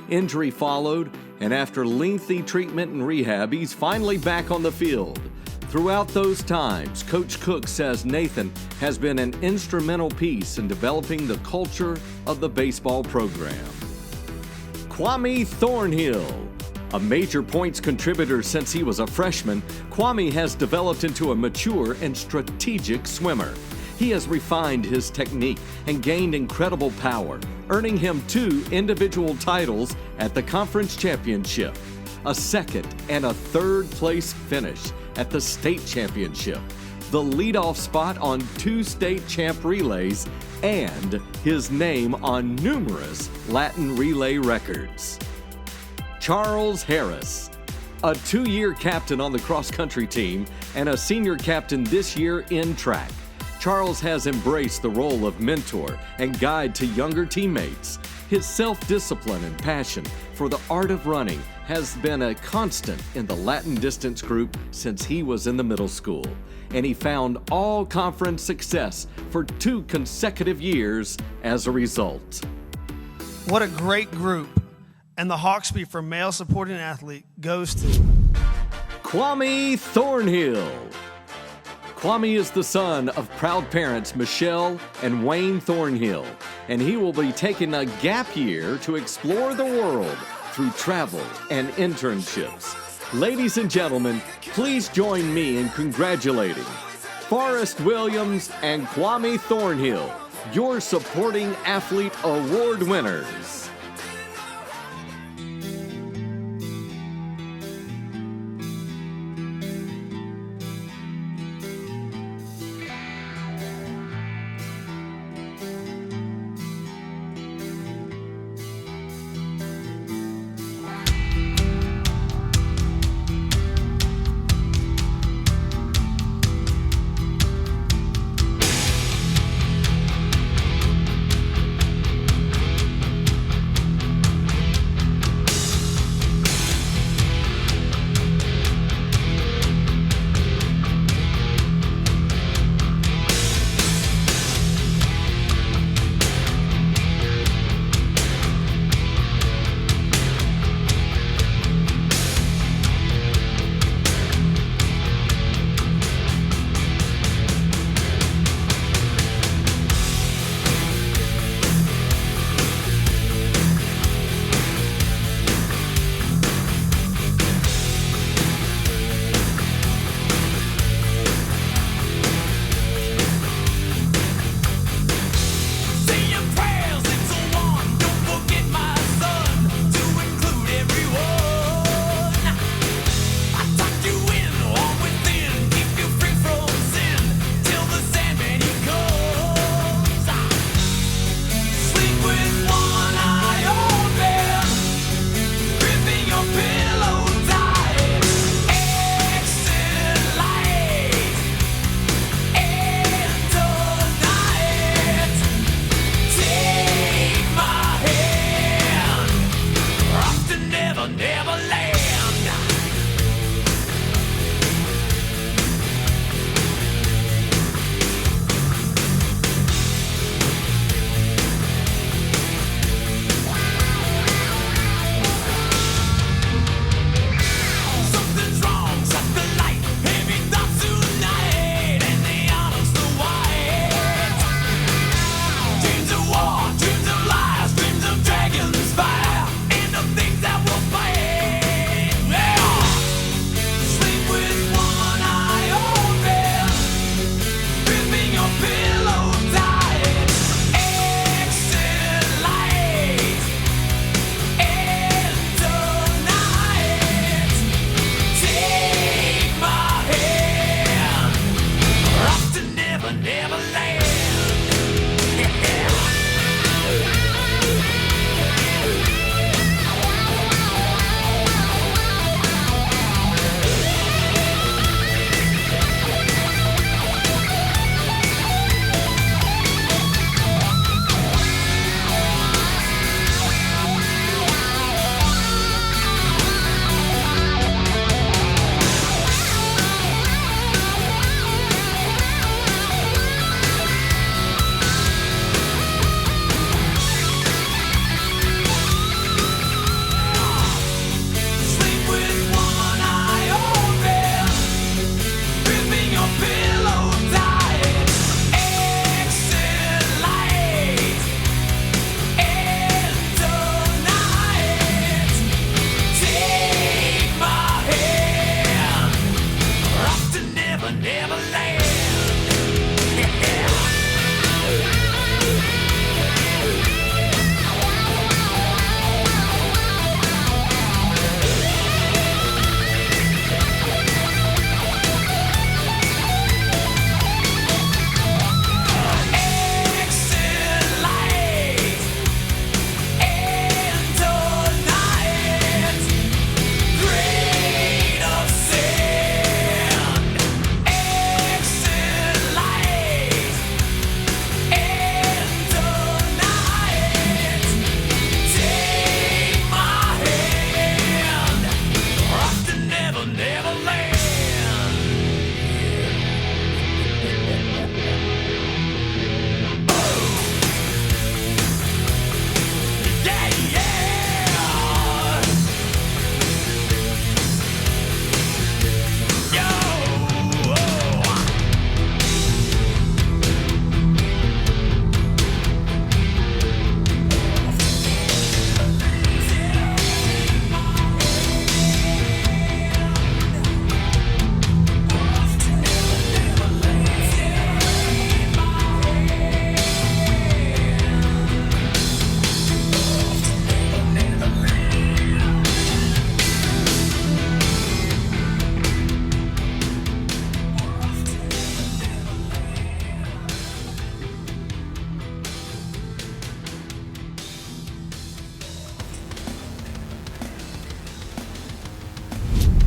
Injury followed, and after lengthy treatment and rehab, he's finally back on the field. Throughout those times, Coach Cook says Nathan has been an instrumental piece in developing the culture of the baseball program. Kwame Thornhill. A major points contributor since he was a freshman, Kwame has developed into a mature and strategic swimmer. He has refined his technique and gained incredible power, earning him 2 individual titles at the conference championship, a 2nd and a 3rd place finish at the state championship, the leadoff spot on 2 state champ relays, and his name on numerous Latin relay records. Charles Harris, a 2-year captain on the cross-country team and a senior captain this year in track. Charles has embraced the role of mentor and guide to younger teammates. His self-discipline and passion for the art of running has been a constant in the Latin distance group since he was in the middle school, and he found all-conference success for 2 consecutive years as a result. What a great group. And the Hawkspy for male supporting athlete goes to Kwame Thornhill. Kwame is the son of proud parents Michelle and Wayne Thornhill, and he will be taking a gap year to explore the world through travel and internships. Ladies and gentlemen, please join me in congratulating Forrest Williams and Kwame Thornhill, your Supporting Athlete Award winners.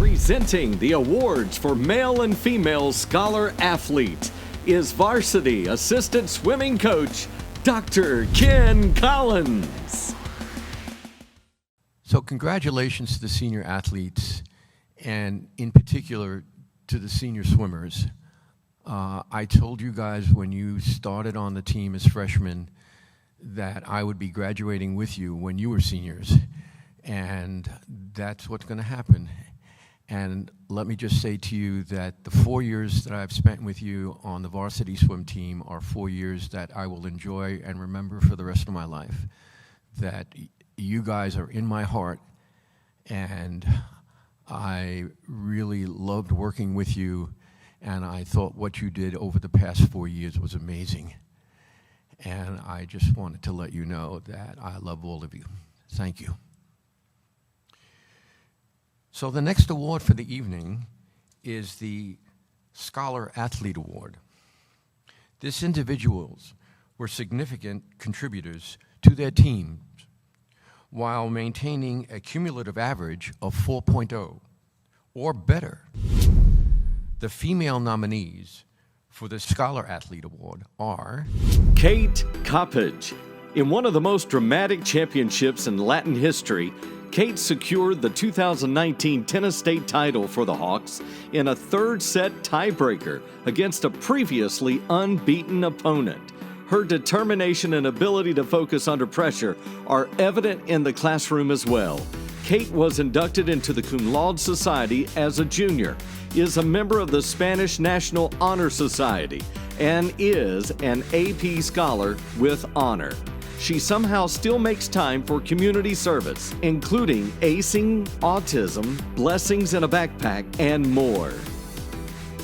Presenting the awards for male and female scholar athlete is varsity assistant swimming coach, Dr. Ken Collins. So congratulations to the senior athletes, and in particular to the senior swimmers. I told you guys when you started on the team as freshmen that I would be graduating with you when you were seniors, and that's what's going to happen. And let me just say to you that the 4 years that I've spent with you on the varsity swim team are 4 years that I will enjoy and remember for the rest of my life. That you guys are in my heart, and I really loved working with you, and I thought what you did over the past 4 years was amazing. And I just wanted to let you know that I love all of you. Thank you. So the next award for the evening is the Scholar Athlete Award. These individuals were significant contributors to their teams while maintaining a cumulative average of 4.0 or better. The female nominees for the Scholar Athlete Award are Kate Coppage. In one of the most dramatic championships in Latin history, Kate secured the 2019 tennis state title for the Hawks in a third-set tiebreaker against a previously unbeaten opponent. Her determination and ability to focus under pressure are evident in the classroom as well. Kate was inducted into the Cum Laude Society as a junior, is a member of the Spanish National Honor Society, and is an AP Scholar with honor. She somehow still makes time for community service, including acing, autism, blessings in a backpack, and more.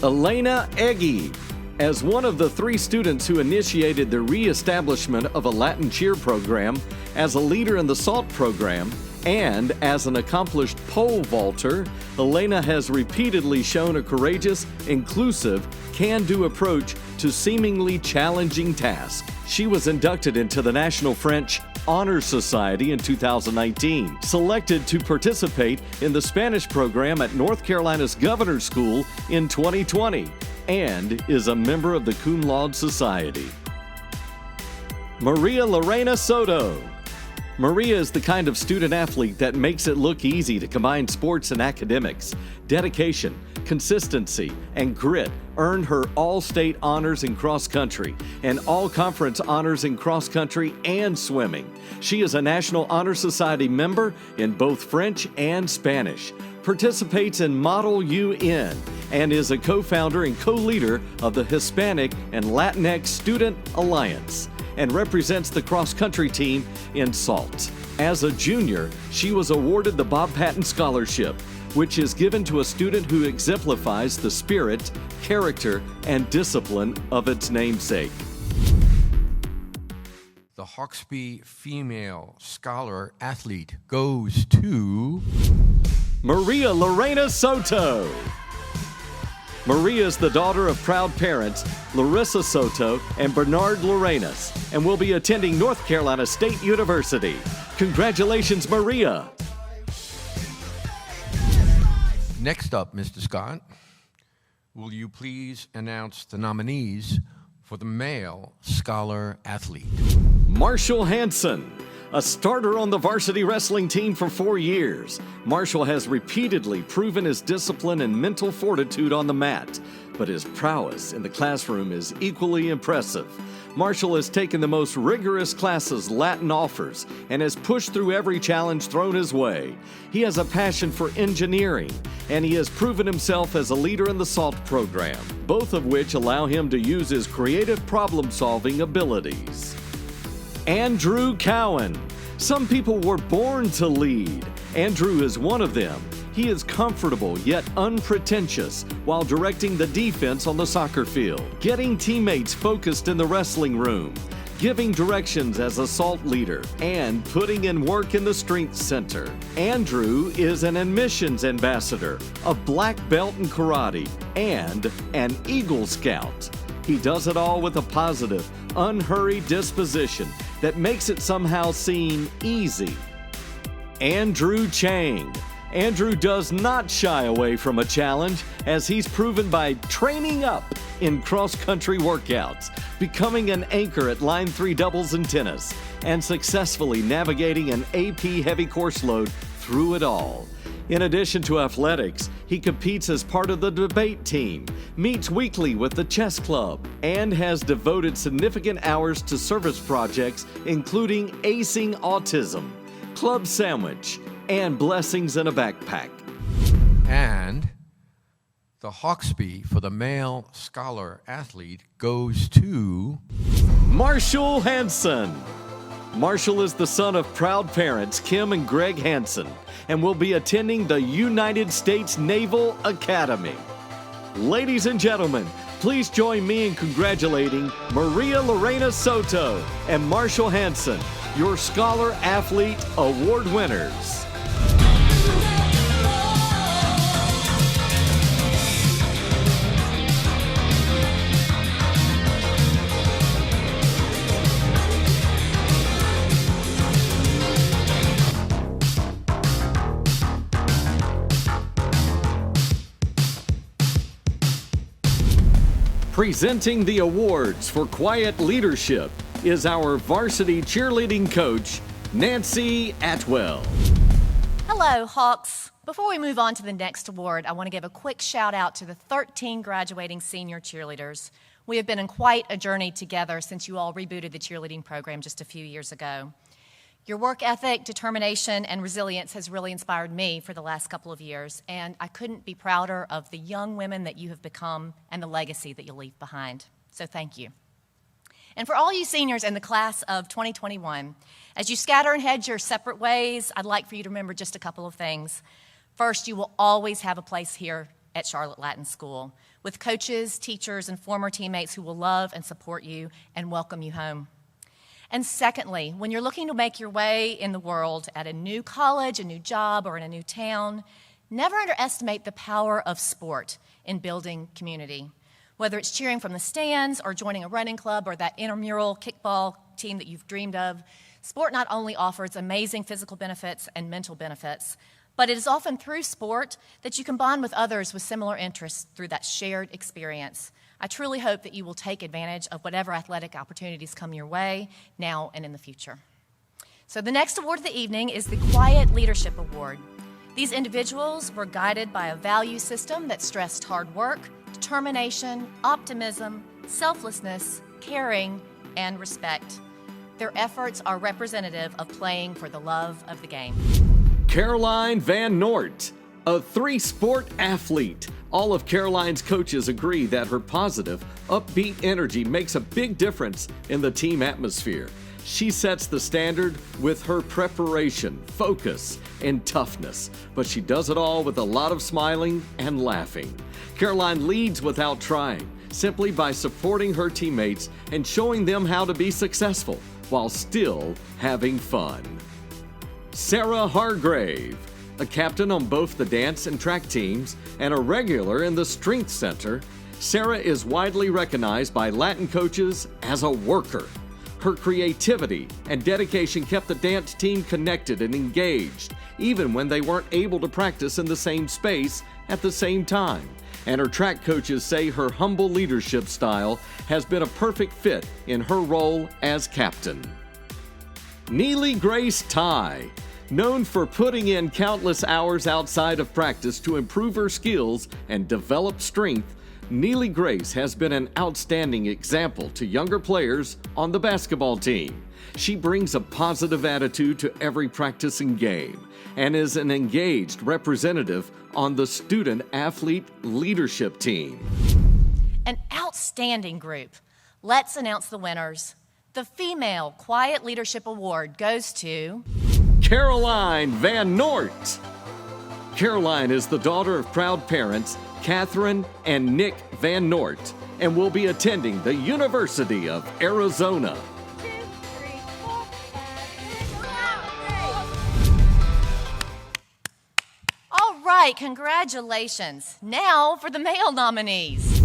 Elena Eggy. As one of the 3 students who initiated the reestablishment of a Latin cheer program, as a leader in the SALT program, and as an accomplished pole vaulter, Elena has repeatedly shown a courageous, inclusive, can-do approach to seemingly challenging tasks. She was inducted into the National French Honor Society in 2019, selected to participate in the Spanish program at North Carolina's Governor's School in 2020, and is a member of the Cum Laude Society. Maria Lorena Soto. Maria is the kind of student athlete that makes it look easy to combine sports and academics. Dedication, consistency, and grit earned her all-state honors in cross-country and all-conference honors in cross-country and swimming. She is a National Honor Society member in both French and Spanish, participates in Model UN, and is a co-founder and co-leader of the Hispanic and Latinx Student Alliance, and represents the cross-country team in SALT. As a junior, she was awarded the Bob Patton Scholarship, which is given to a student who exemplifies the spirit, character, and discipline of its namesake. the Hawkspy Female Scholar Athlete goes to Maria Lorena Soto. Maria is the daughter of proud parents Larissa Soto and Bernard Lorenas and will be attending North Carolina State University. Congratulations, Maria. Next up, Mr. Scott, will you please announce the nominees for the Male Scholar Athlete? Marshall Hanson, a starter on the varsity wrestling team for 4 years. Marshall has repeatedly proven his discipline and mental fortitude on the mat, but his prowess in the classroom is equally impressive. Marshall has taken the most rigorous classes Latin offers and has pushed through every challenge thrown his way. He has a passion for engineering, and he has proven himself as a leader in the SALT program, both of which allow him to use his creative problem-solving abilities. Andrew Cowan. Some people were born to lead. Andrew is one of them. He is comfortable yet unpretentious while directing the defense on the soccer field, getting teammates focused in the wrestling room, giving directions as a SALT leader, and putting in work in the strength center. Andrew is an admissions ambassador, a black belt in karate, and an Eagle Scout. He does it all with a positive, unhurried disposition that makes it somehow seem easy. Andrew Chang. Andrew does not shy away from a challenge, as he's proven by training up in cross-country workouts, becoming an anchor at Line 3 doubles in tennis, and successfully navigating an AP heavy course load through it all. In addition to athletics, he competes as part of the debate team, meets weekly with the chess club, and has devoted significant hours to service projects including acing autism, club sandwich, and blessings in a backpack. And the Hawkspy for the male scholar athlete goes to Marshall Hansen. Marshall is the son of proud parents Kim and Greg Hansen and will be attending the United States Naval Academy. Ladies and gentlemen, please join me in congratulating Maria Lorena Soto and Marshall Hansen, your Scholar Athlete Award winners. Presenting the awards for quiet leadership is our varsity cheerleading coach, Nancy Atwell. Hello, Hawks. Before we move on to the next award, I want to give a quick shout out to the 13 graduating senior cheerleaders. We have been on quite a journey together since you all rebooted the cheerleading program just a few years ago. Your work ethic, determination, and resilience has really inspired me for the last couple of years, and I couldn't be prouder of the young women that you have become and the legacy that you'll leave behind. So thank you. And for all you seniors in the class of 2021, as you scatter and head your separate ways, I'd like for you to remember just a couple of things. First, you will always have a place here at Charlotte Latin School with coaches, teachers, and former teammates who will love and support you and welcome you home. And secondly, when you're looking to make your way in the world at a new college, a new job, or in a new town, never underestimate the power of sport in building community. Whether it's cheering from the stands or joining a running club or that intramural kickball team that you've dreamed of, sport not only offers amazing physical benefits and mental benefits, but it is often through sport that you can bond with others with similar interests through that shared experience. I truly hope that you will take advantage of whatever athletic opportunities come your way now and in the future. So the next award of the evening is the Quiet Leadership Award. These individuals were guided by a value system that stressed hard work, determination, optimism, selflessness, caring, and respect. Their efforts are representative of playing for the love of the game. Caroline Van Noort, a three-sport athlete. All of Caroline's coaches agree that her positive, upbeat energy makes a big difference in the team atmosphere. She sets the standard with her preparation, focus, and toughness, but she does it all with a lot of smiling and laughing. Caroline leads without trying, simply by supporting her teammates and showing them how to be successful while still having fun. Sarah Hargrave, a captain on both the dance and track teams and a regular in the strength center, Sarah is widely recognized by Latin coaches as a worker. Her creativity and dedication kept the dance team connected and engaged, even when they weren't able to practice in the same space at the same time. And her track coaches say her humble leadership style has been a perfect fit in her role as captain. Neely Grace Ty, known for putting in countless hours outside of practice to improve her skills and develop strength, Neely Grace has been an outstanding example to younger players on the basketball team. She brings a positive attitude to every practicing game and is an engaged representative on the student athlete leadership team. An outstanding group. Let's announce the winners. The Female Quiet Leadership Award goes to Caroline Van Noort. Caroline is the daughter of proud parents Catherine and Nick Van Noort and will be attending the University of Arizona. All right, congratulations. Now for the male nominees.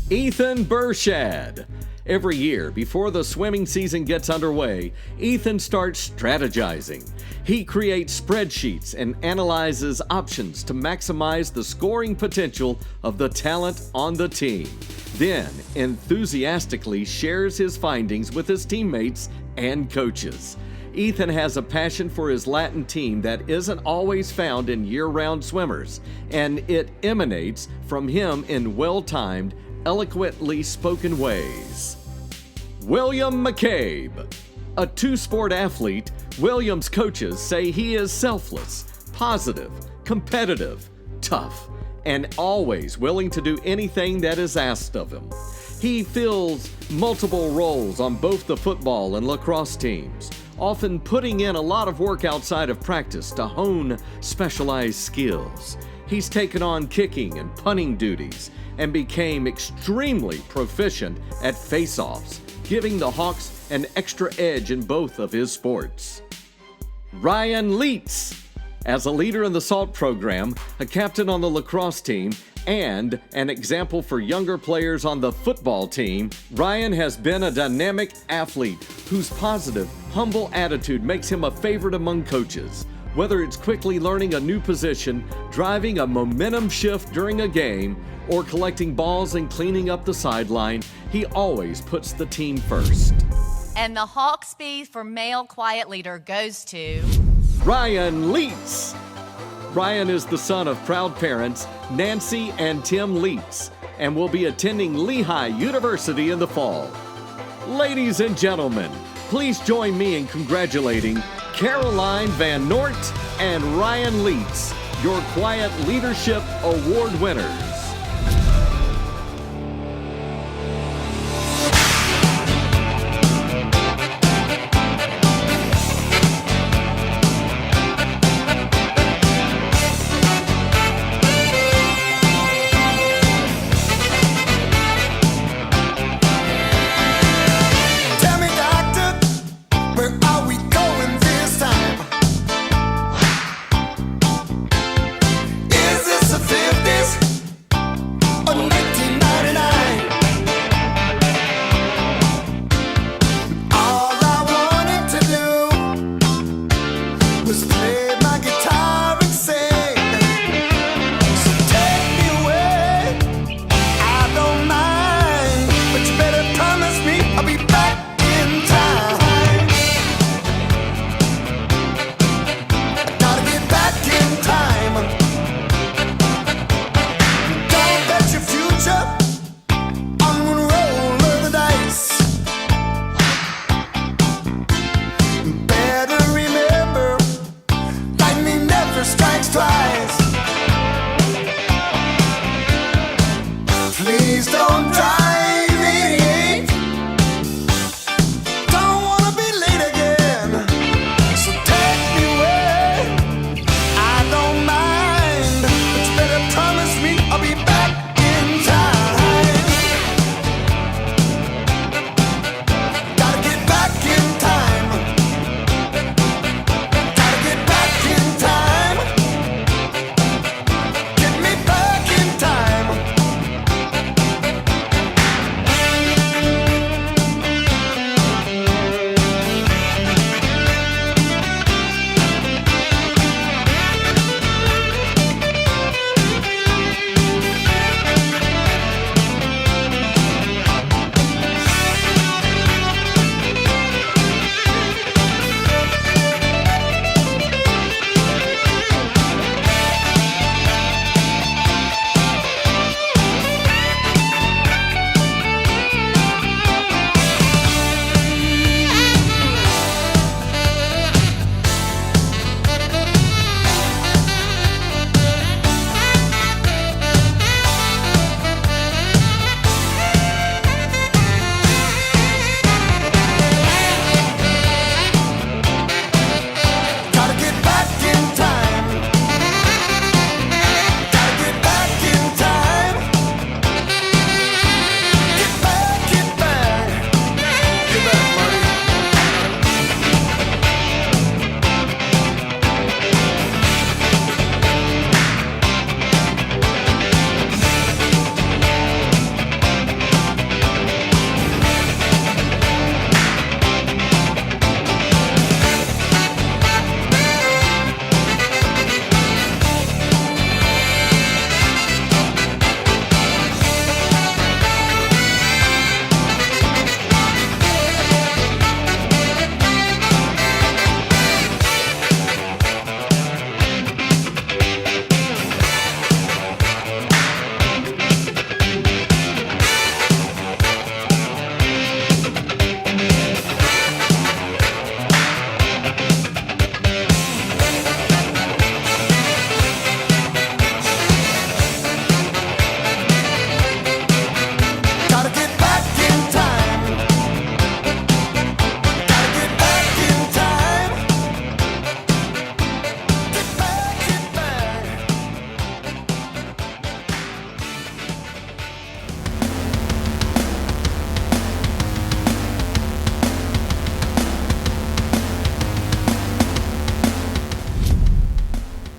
Ethan Burshad. Every year, before the swimming season gets underway, Ethan starts strategizing. He creates spreadsheets and analyzes options to maximize the scoring potential of the talent on the team. Then, enthusiastically shares his findings with his teammates and coaches. Ethan has a passion for his Latin team that isn't always found in year-round swimmers, and it emanates from him in well-timed, eloquently spoken ways. William McCabe. A two-sport athlete, William's coaches say he is selfless, positive, competitive, tough, and always willing to do anything that is asked of him. He fills multiple roles on both the football and lacrosse teams, often putting in a lot of work outside of practice to hone specialized skills. He's taken on kicking and punting duties and became extremely proficient at face-offs, giving the Hawks an extra edge in both of his sports. Ryan Leitz. As a leader in the SALT program, a captain on the lacrosse team, and an example for younger players on the football team, Ryan has been a dynamic athlete whose positive, humble attitude makes him a favorite among coaches. Whether it's quickly learning a new position, driving a momentum shift during a game, or collecting balls and cleaning up the sideline, he always puts the team first. And the Hawkspy for male quiet leader goes to Ryan Leitz. Ryan is the son of proud parents Nancy and Tim Leitz and will be attending Lehigh University in the fall. Ladies and gentlemen, please join me in congratulating Caroline Van Nort and Ryan Leitz, your Quiet Leadership Award winners. Tell me, doctor, where are we going this time? Is this the 50s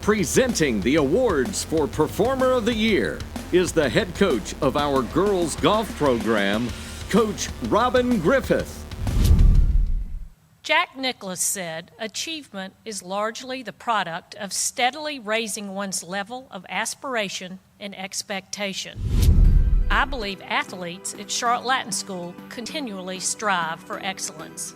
Presenting the awards for Performer of the Year is the head coach of our girls golf program, Coach Robin Griffith. Jack Nicklaus said, "Achievement is largely the product of steadily raising one's level of aspiration and expectation." I believe athletes at Charlotte Latin School continually strive for excellence.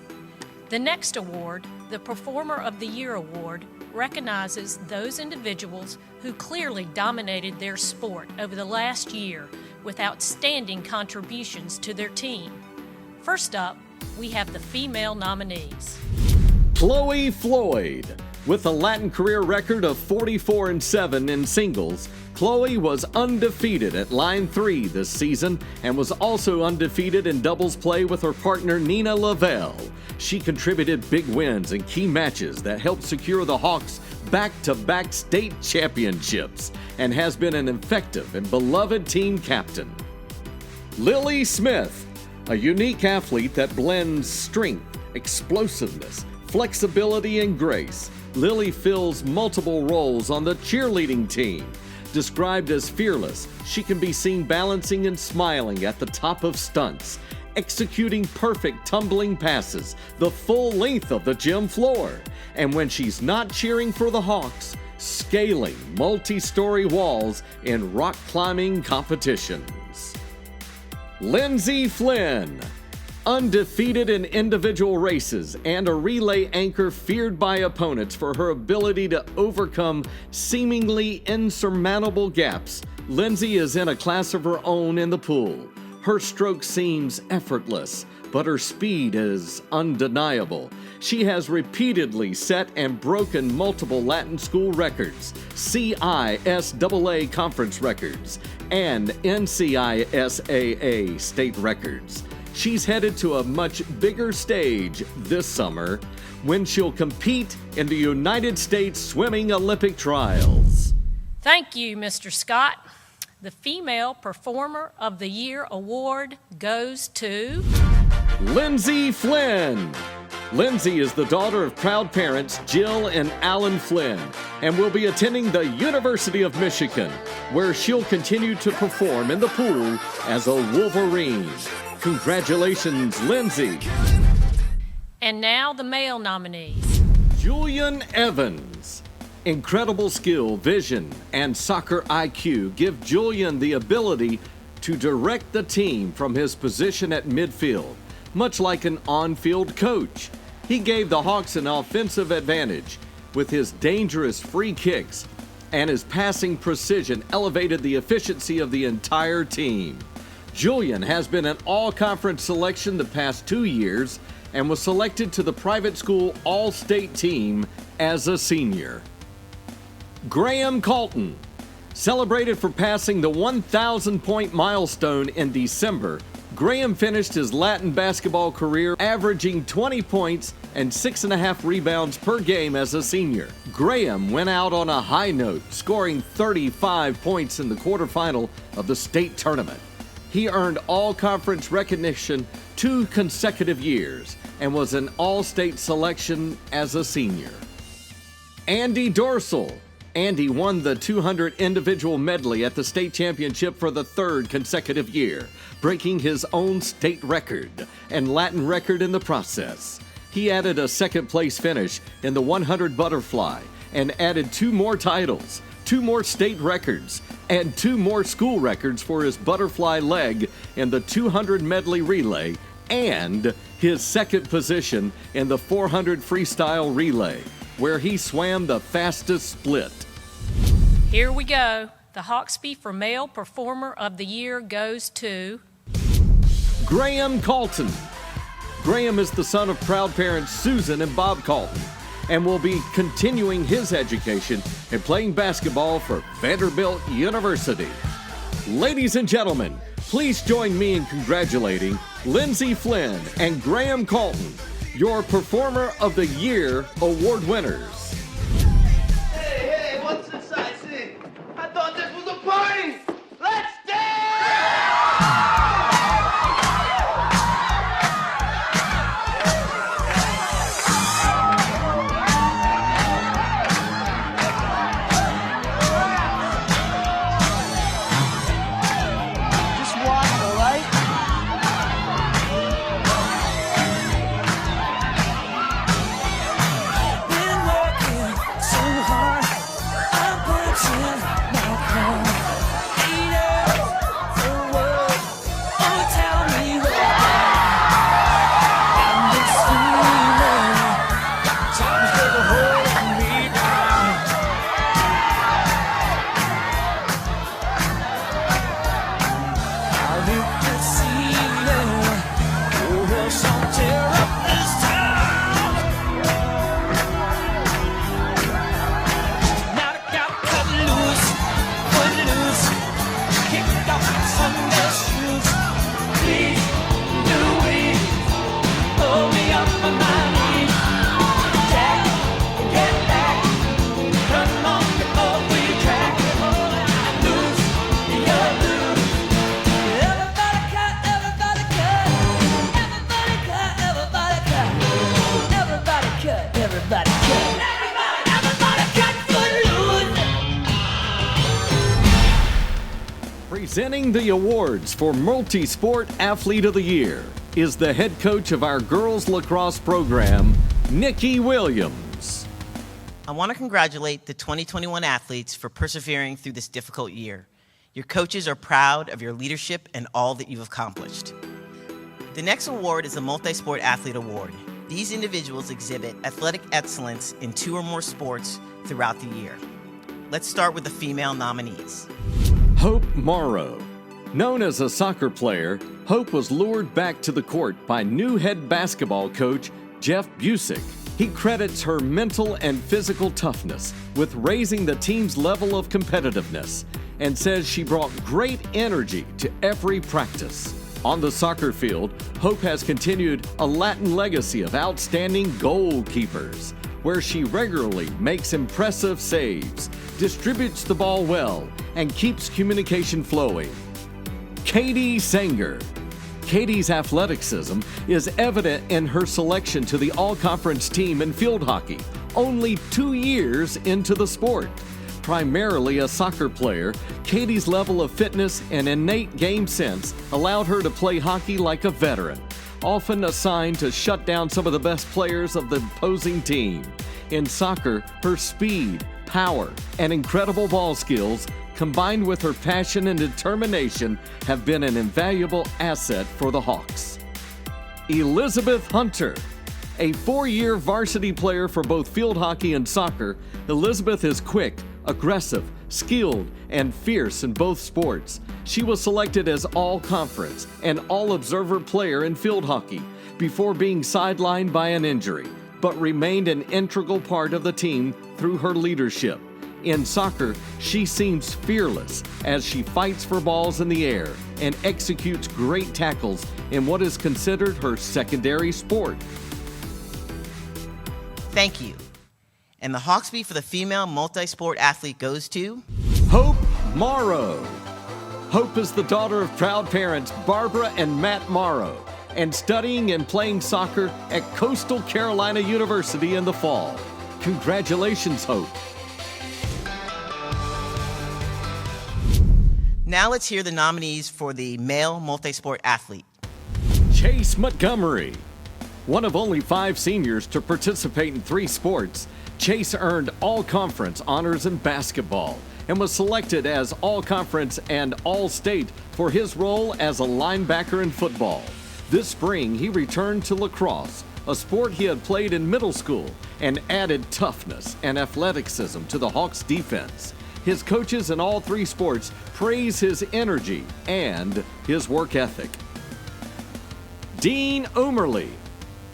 The next award, the Performer of the Year Award, recognizes those individuals who clearly dominated their sport over the last year with outstanding contributions to their team. First up, we have the female nominees. Chloe Floyd. With a Latin career record of 44-7 in singles, Chloe was undefeated at Line 3 this season and was also undefeated in doubles play with her partner Nina Lavelle. She contributed big wins in key matches that helped secure the Hawks back-to-back state championships and has been an effective and beloved team captain. Lily Smith. A unique athlete that blends strength, explosiveness, flexibility, and grace, Lily fills multiple roles on the cheerleading team. Described as fearless, she can be seen balancing and smiling at the top of stunts, executing perfect tumbling passes the full length of the gym floor, and when she's not cheering for the Hawks, scaling multi-story walls in rock climbing competitions. Lindsay Flynn, undefeated in individual races and a relay anchor feared by opponents for her ability to overcome seemingly insurmountable gaps. Lindsay is in a class of her own in the pool. Her stroke seems effortless, but her speed is undeniable. She has repeatedly set and broken multiple Latin school records, CISAA conference records, and NCISAA state records. She's headed to a much bigger stage this summer when she'll compete in the United States Swimming Olympic Trials. Thank you, Mr. Scott. The Female Performer of the Year Award goes to Lindsay Flynn. Lindsay is the daughter of proud parents Jill and Alan Flynn and will be attending the University of Michigan, where she'll continue to perform in the pool as a Wolverine. Congratulations, Lindsay. And now the male nominees. Julian Evans. Incredible skill, vision, and soccer IQ give Julian the ability to direct the team from his position at midfield, much like an on-field coach. He gave the Hawks an offensive advantage with his dangerous free kicks, and his passing precision elevated the efficiency of the entire team. Julian has been an all-conference selection the past 2 years and was selected to the private school all-state team as a senior. Graham Colton, celebrated for passing the 1,000-point milestone in December, Graham finished his Latin basketball career averaging 20 points and 6.5 rebounds per game as a senior. Graham went out on a high note, scoring 35 points in the quarterfinal of the state tournament. He earned all-conference recognition 2 consecutive years and was an all-state selection as a senior. Andy Dorsal. Andy won the 200 individual medley at the state championship for the 3rd consecutive year, breaking his own state record and Latin record in the process. He added a second-place finish in the 100 butterfly and added 2 more titles, 2 more state records, and 2 more school records for his butterfly leg in the 200 medley relay and his second position in the 400 freestyle relay, where he swam the fastest split. Here we go. The Hawkspy for Male Performer of the Year goes to Graham Colton. Graham is the son of proud parents Susan and Bob Colton and will be continuing his education and playing basketball for Vanderbilt University. Ladies and gentlemen, please join me in congratulating Lindsay Flynn and Graham Colton, your Performer of the Year award winners. Hey, what's this I see? I thought this was a party! Let's dance! Presenting the awards for Multi-Sport Athlete of the Year is the head coach of our girls lacrosse program, Nikki Williams. I want to congratulate the 2021 athletes for persevering through this difficult year. Your coaches are proud of your leadership and all that you've accomplished. The next award is the Multi-Sport Athlete Award. These individuals exhibit athletic excellence in 2 or more sports throughout the year. Let's start with the female nominees. Hope Morrow. Known as a soccer player, Hope was lured back to the court by new head basketball coach Jeff Busick. He credits her mental and physical toughness with raising the team's level of competitiveness and says she brought great energy to every practice. On the soccer field, Hope has continued a Latin legacy of outstanding goalkeepers, where she regularly makes impressive saves, distributes the ball well, and keeps communication flowing. Katie Sanger. Katie's athleticism is evident in her selection to the all-conference team in field hockey, only 2 years into the sport. Primarily a soccer player, Katie's level of fitness and innate game sense allowed her to play hockey like a veteran, often assigned to shut down some of the best players of the opposing team. In soccer, her speed, power, and incredible ball skills, combined with her passion and determination, have been an invaluable asset for the Hawks. Elizabeth Hunter. A 4-year varsity player for both field hockey and soccer, Elizabeth is quick, aggressive, skilled, and fierce in both sports. She was selected as all-conference and all-observer player in field hockey before being sidelined by an injury, but remained an integral part of the team through her leadership. In soccer, she seems fearless as she fights for balls in the air and executes great tackles in what is considered her secondary sport. Thank you. And the Hawkspy for the female multi-sport athlete goes to Hope Morrow. Hope is the daughter of proud parents Barbara and Matt Morrow, and studying and playing soccer at Coastal Carolina University in the fall. Congratulations, Hope. Now let's hear the nominees for the male multi-sport athlete. Chase Montgomery. One of only 5 seniors to participate in 3 sports, Chase earned all-conference honors in basketball and was selected as all-conference and all-state for his role as a linebacker in football. This spring, he returned to lacrosse, a sport he had played in middle school, and added toughness and athleticism to the Hawks' defense. His coaches in all 3 sports praise his energy and his work ethic. Dean Umerly.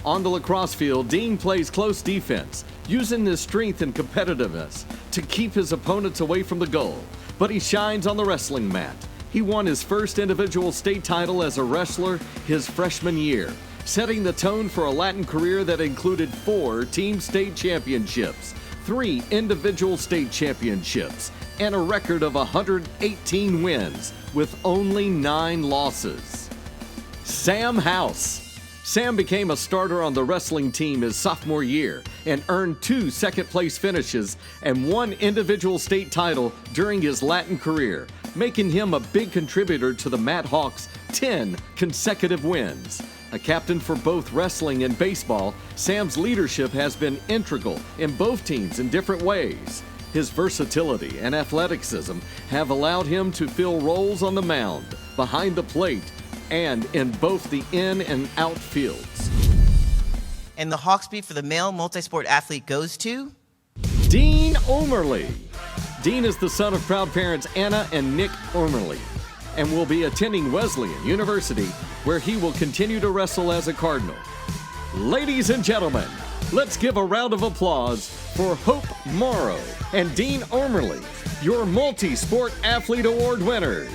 On the lacrosse field, Dean plays close defense, using his strength and competitiveness to keep his opponents away from the goal, but he shines on the wrestling mat. He won his first individual state title as a wrestler his freshman year, setting the tone for a Latin career that included 4 team state championships, 3 individual state championships, and a record of 118 wins with only 9 losses. Sam House. Sam became a starter on the wrestling team his sophomore year and earned 2 second-place finishes and 1 individual state title during his Latin career, making him a big contributor to the Mad Hawks' 10 consecutive wins. A captain for both wrestling and baseball, Sam's leadership has been integral in both teams in different ways. His versatility and athleticism have allowed him to fill roles on the mound, behind the plate, and in both the in and out fields. And the Hawkspy for the male multi-sport athlete goes to Dean Umerly. Dean is the son of proud parents Anna and Nick Umerly and will be attending Wesleyan University, where he will continue to wrestle as a Cardinal. Ladies and gentlemen, let's give a round of applause for Hope Morrow and Dean Umerly, your Multi-Sport Athlete Award winners.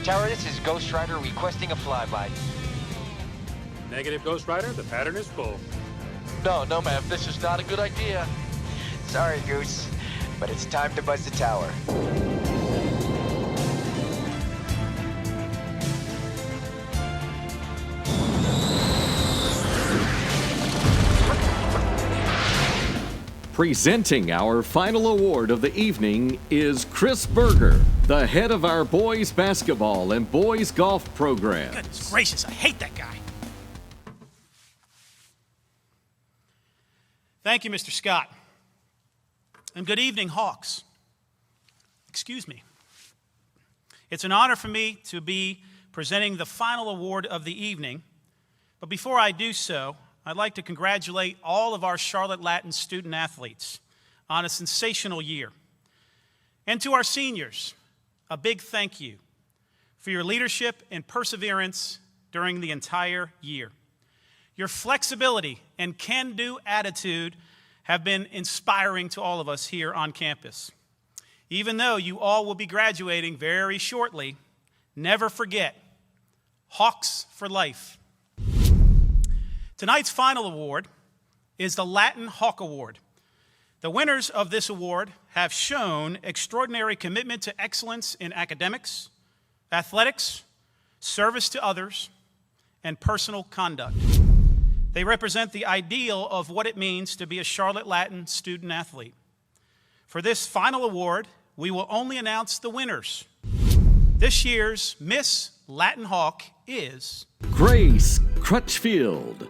Tower, this is Ghost Rider requesting a flyby. Negative, Ghost Rider. The pattern is full. No, ma'am. This is not a good idea. Sorry, Goose, but it's time to buzz the tower. Presenting our final award of the evening is Chris Berger, the head of our boys basketball and boys golf program. Goodness gracious, I hate that guy. Thank you, Mr. Scott. And good evening, Hawks. Excuse me. It's an honor for me to be presenting the final award of the evening. But before I do so, I'd like to congratulate all of our Charlotte Latin student athletes on a sensational year. And to our seniors, a big thank you for your leadership and perseverance during the entire year. Your flexibility and can-do attitude have been inspiring to all of us here on campus. Even though you all will be graduating very shortly, never forget, Hawks for life. Tonight's final award is the Latin Hawk Award. The winners of this award have shown extraordinary commitment to excellence in academics, athletics, service to others, and personal conduct. They represent the ideal of what it means to be a Charlotte Latin student athlete. For this final award, we will only announce the winners. This year's Miss Latin Hawk is Grace Crutchfield.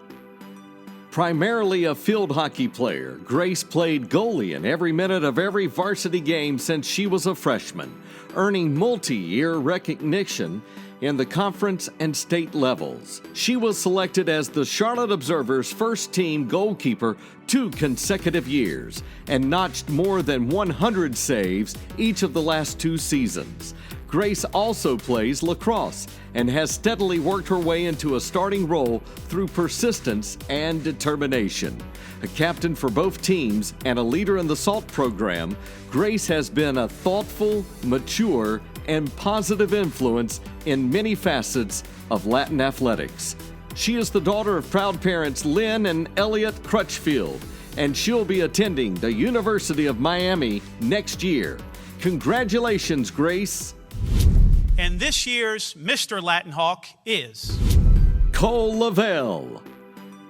Primarily a field hockey player, Grace played goalie in every minute of every varsity game since she was a freshman, earning multi-year recognition in the conference and state levels. She was selected as the Charlotte Observer's first-team goalkeeper 2 consecutive years and notched more than 100 saves each of the last 2 seasons. Grace also plays lacrosse and has steadily worked her way into a starting role through persistence and determination. A captain for both teams and a leader in the SALT program, Grace has been a thoughtful, mature, and positive influence in many facets of Latin athletics. She is the daughter of proud parents Lynn and Elliot Crutchfield, and she'll be attending the University of Miami next year. Congratulations, Grace. And this year's Mr. Latin Hawk is Cole Lavelle.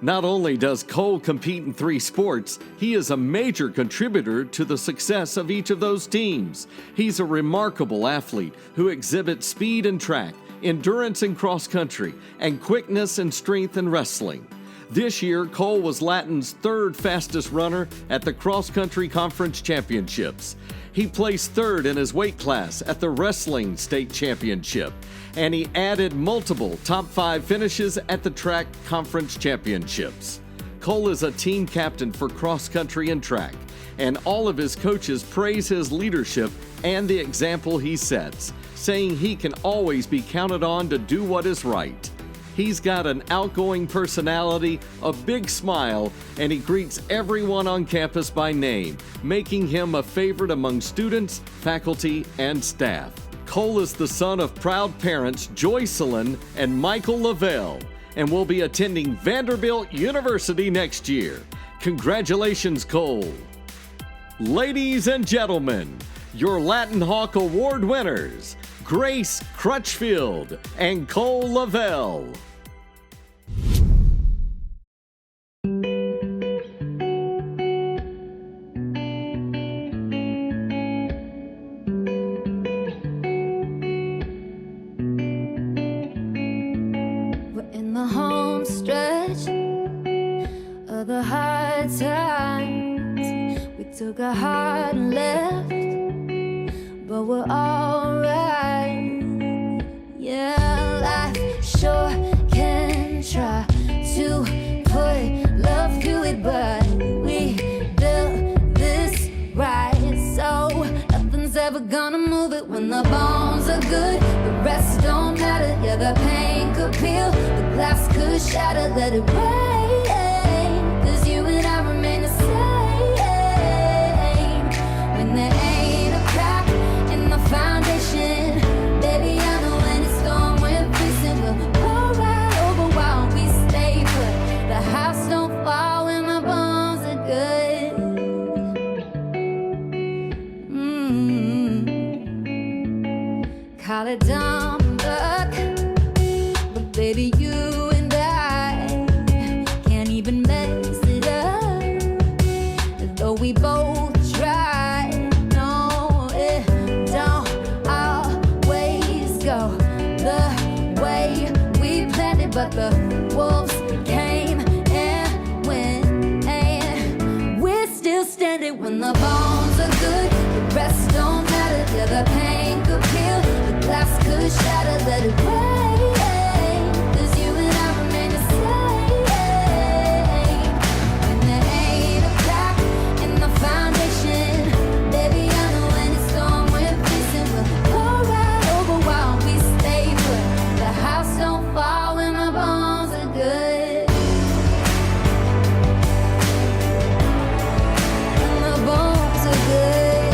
Not only does Cole compete in 3 sports, he is a major contributor to the success of each of those teams. He's a remarkable athlete who exhibits speed in track, endurance in cross country, and quickness and strength in wrestling. This year, Cole was Latin's 3rd fastest runner at the Cross Country Conference Championships. He placed 3rd in his weight class at the Wrestling State Championship, and he added multiple top 5 finishes at the Track Conference Championships. Cole is a team captain for cross country and track, and all of his coaches praise his leadership and the example he sets, saying he can always be counted on to do what is right. He's got an outgoing personality, a big smile, and he greets everyone on campus by name, making him a favorite among students, faculty, and staff. Cole is the son of proud parents Joycelyn and Michael Lavelle, and will be attending Vanderbilt University next year. Congratulations, Cole. Ladies and gentlemen, your Latin Hawk Award winners, Grace Crutchfield and Cole Lavelle. We're in the home stretch of the hard times. We took a hard left, but we're alright. Yeah, life sure can try to put love through it, but we built this right, so nothing's ever gonna move it. When the bones are good, the rest don't matter. Yeah, the pain could peel, the glass could shatter. Let it rain, 'cause you and I remain the same. When there ain't a crack in the foundation, baby, I know when it's call it dumb luck, but baby, you and I can't even mess it up, though we both try. No, it don't always go the way we planned it, but the wolves came and went, and we're still standing. When the bones are good, the rest don't matter. Yeah, the pain could peel, the glass could shatter, let it rain, 'cause you and I remain the same. When there ain't a crack in the foundation, baby, I know when it's storm we're facing, we'll go right over while we stay put. The house don't fall when the bones are good. When the bones are good.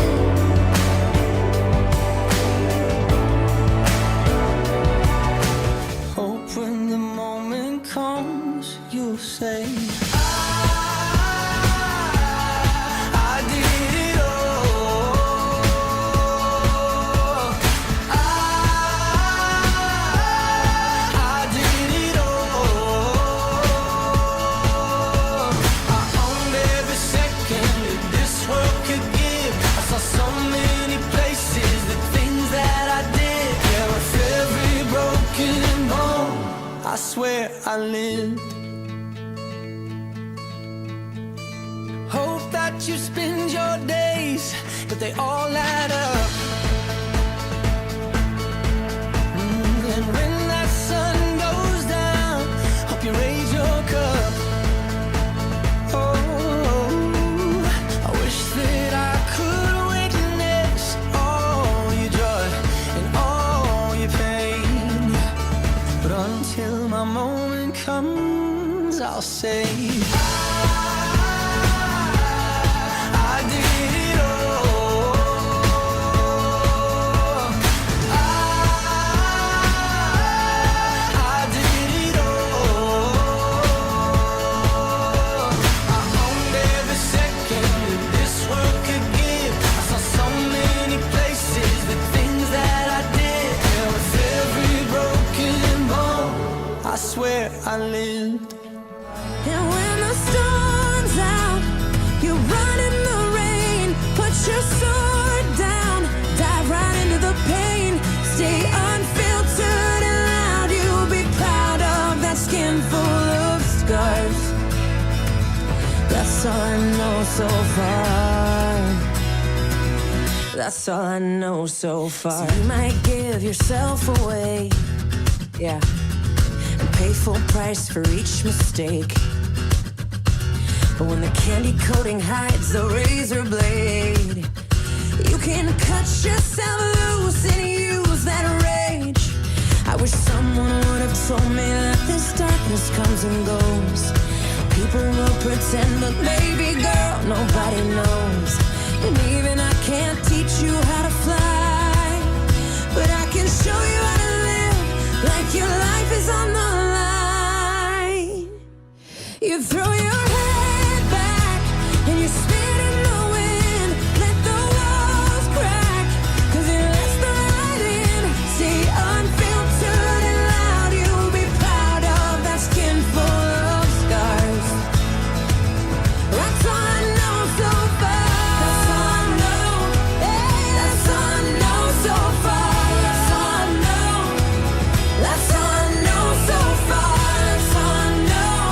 Hope when the moment comes, you'll say, I did it all. I did it all. I owned every second that this world could give. I saw so many places, the things that I did. Yeah, with every broken bone, I swear I lived. Hope that you spend your days, but they all add up. And when that sun goes down, hope you raise your cup. Oh, I wish that I could witness all your joy and all your pain, but until my moment comes, I'll say, I did it all. I did it all. I owned every second that this world could give. I saw so many places, the things that I did. Yeah, with every broken bone, I swear I lived. And when the storm's out, you run in the rain, put your sword down, dive right into the pain, stay unfiltered and loud. You'll be proud of that skin full of scars. That's all I know so far. That's all I know so far. So you might give yourself away, yeah, and pay full price for each mistake. But when the candy coating hides the razor blade, you can cut yourself loose and use that rage. I wish someone would have told me that this darkness comes and goes. People will pretend, but baby girl, nobody knows. And even I can't teach you how to fly, but I can show you how to live like your life is on the line. You throw your head back and you spin in the wind. Let the walls crack, 'cause it lets the light in. Stay unfiltered and loud. You'll be proud of that skin full of scars. That's all I know so far. That's all I know. Hey, that's all I know so far. That's all I know. That's all I know so far. That's all I know.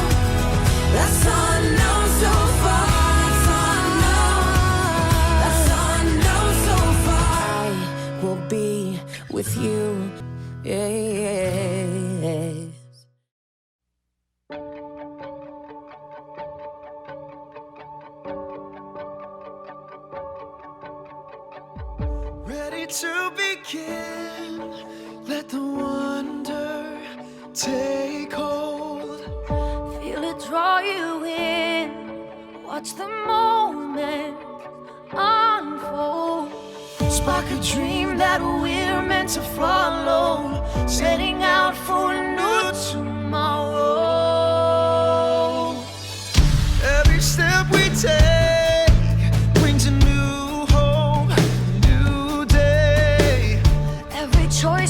That's all I know so far. That's all I know. That's all I know so far. I will be with you. Yeah. Ready to begin. Let the wonder take hold. Feel it draw you in. Watch the moment unfold. Spark a dream that we're meant to follow. Setting out for a new tomorrow. Every step we take brings a new hope, a new day. Every choice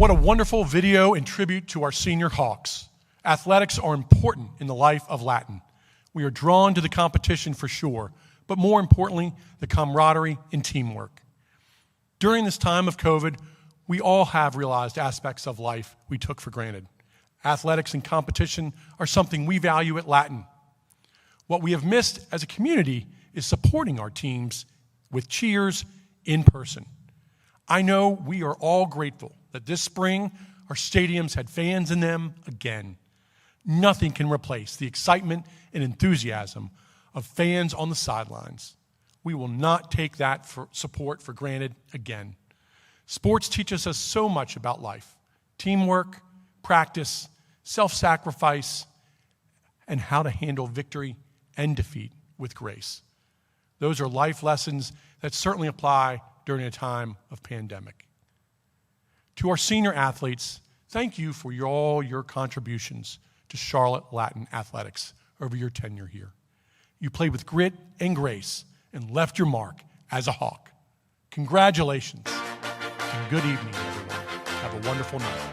What a wonderful video and tribute to our senior Hawks. Athletics are important in the life of Latin. We are drawn to the competition for sure, but more importantly, the camaraderie and teamwork. During this time of COVID, we all have realized aspects of life we took for granted. Athletics and competition are something we value at Latin. What we have missed as a community is supporting our teams with cheers in person. I know we are all grateful that this spring our stadiums had fans in them again. Nothing can replace the excitement and enthusiasm of fans on the sidelines. We will not take that support for granted again. Sports teaches us so much about life: teamwork, practice, self-sacrifice, and how to handle victory and defeat with grace. Those are life lessons that certainly apply during a time of pandemic. To our senior athletes, thank you for all your contributions to Charlotte Latin athletics over your tenure here. You played with grit and grace and left your mark as a Hawk. Congratulations and good evening, everyone. Have a wonderful night.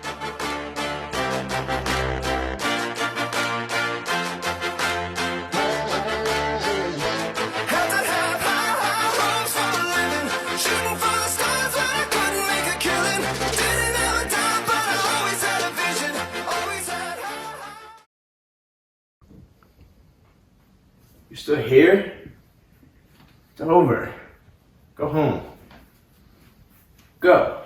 You still here? It's over. Go home. Go.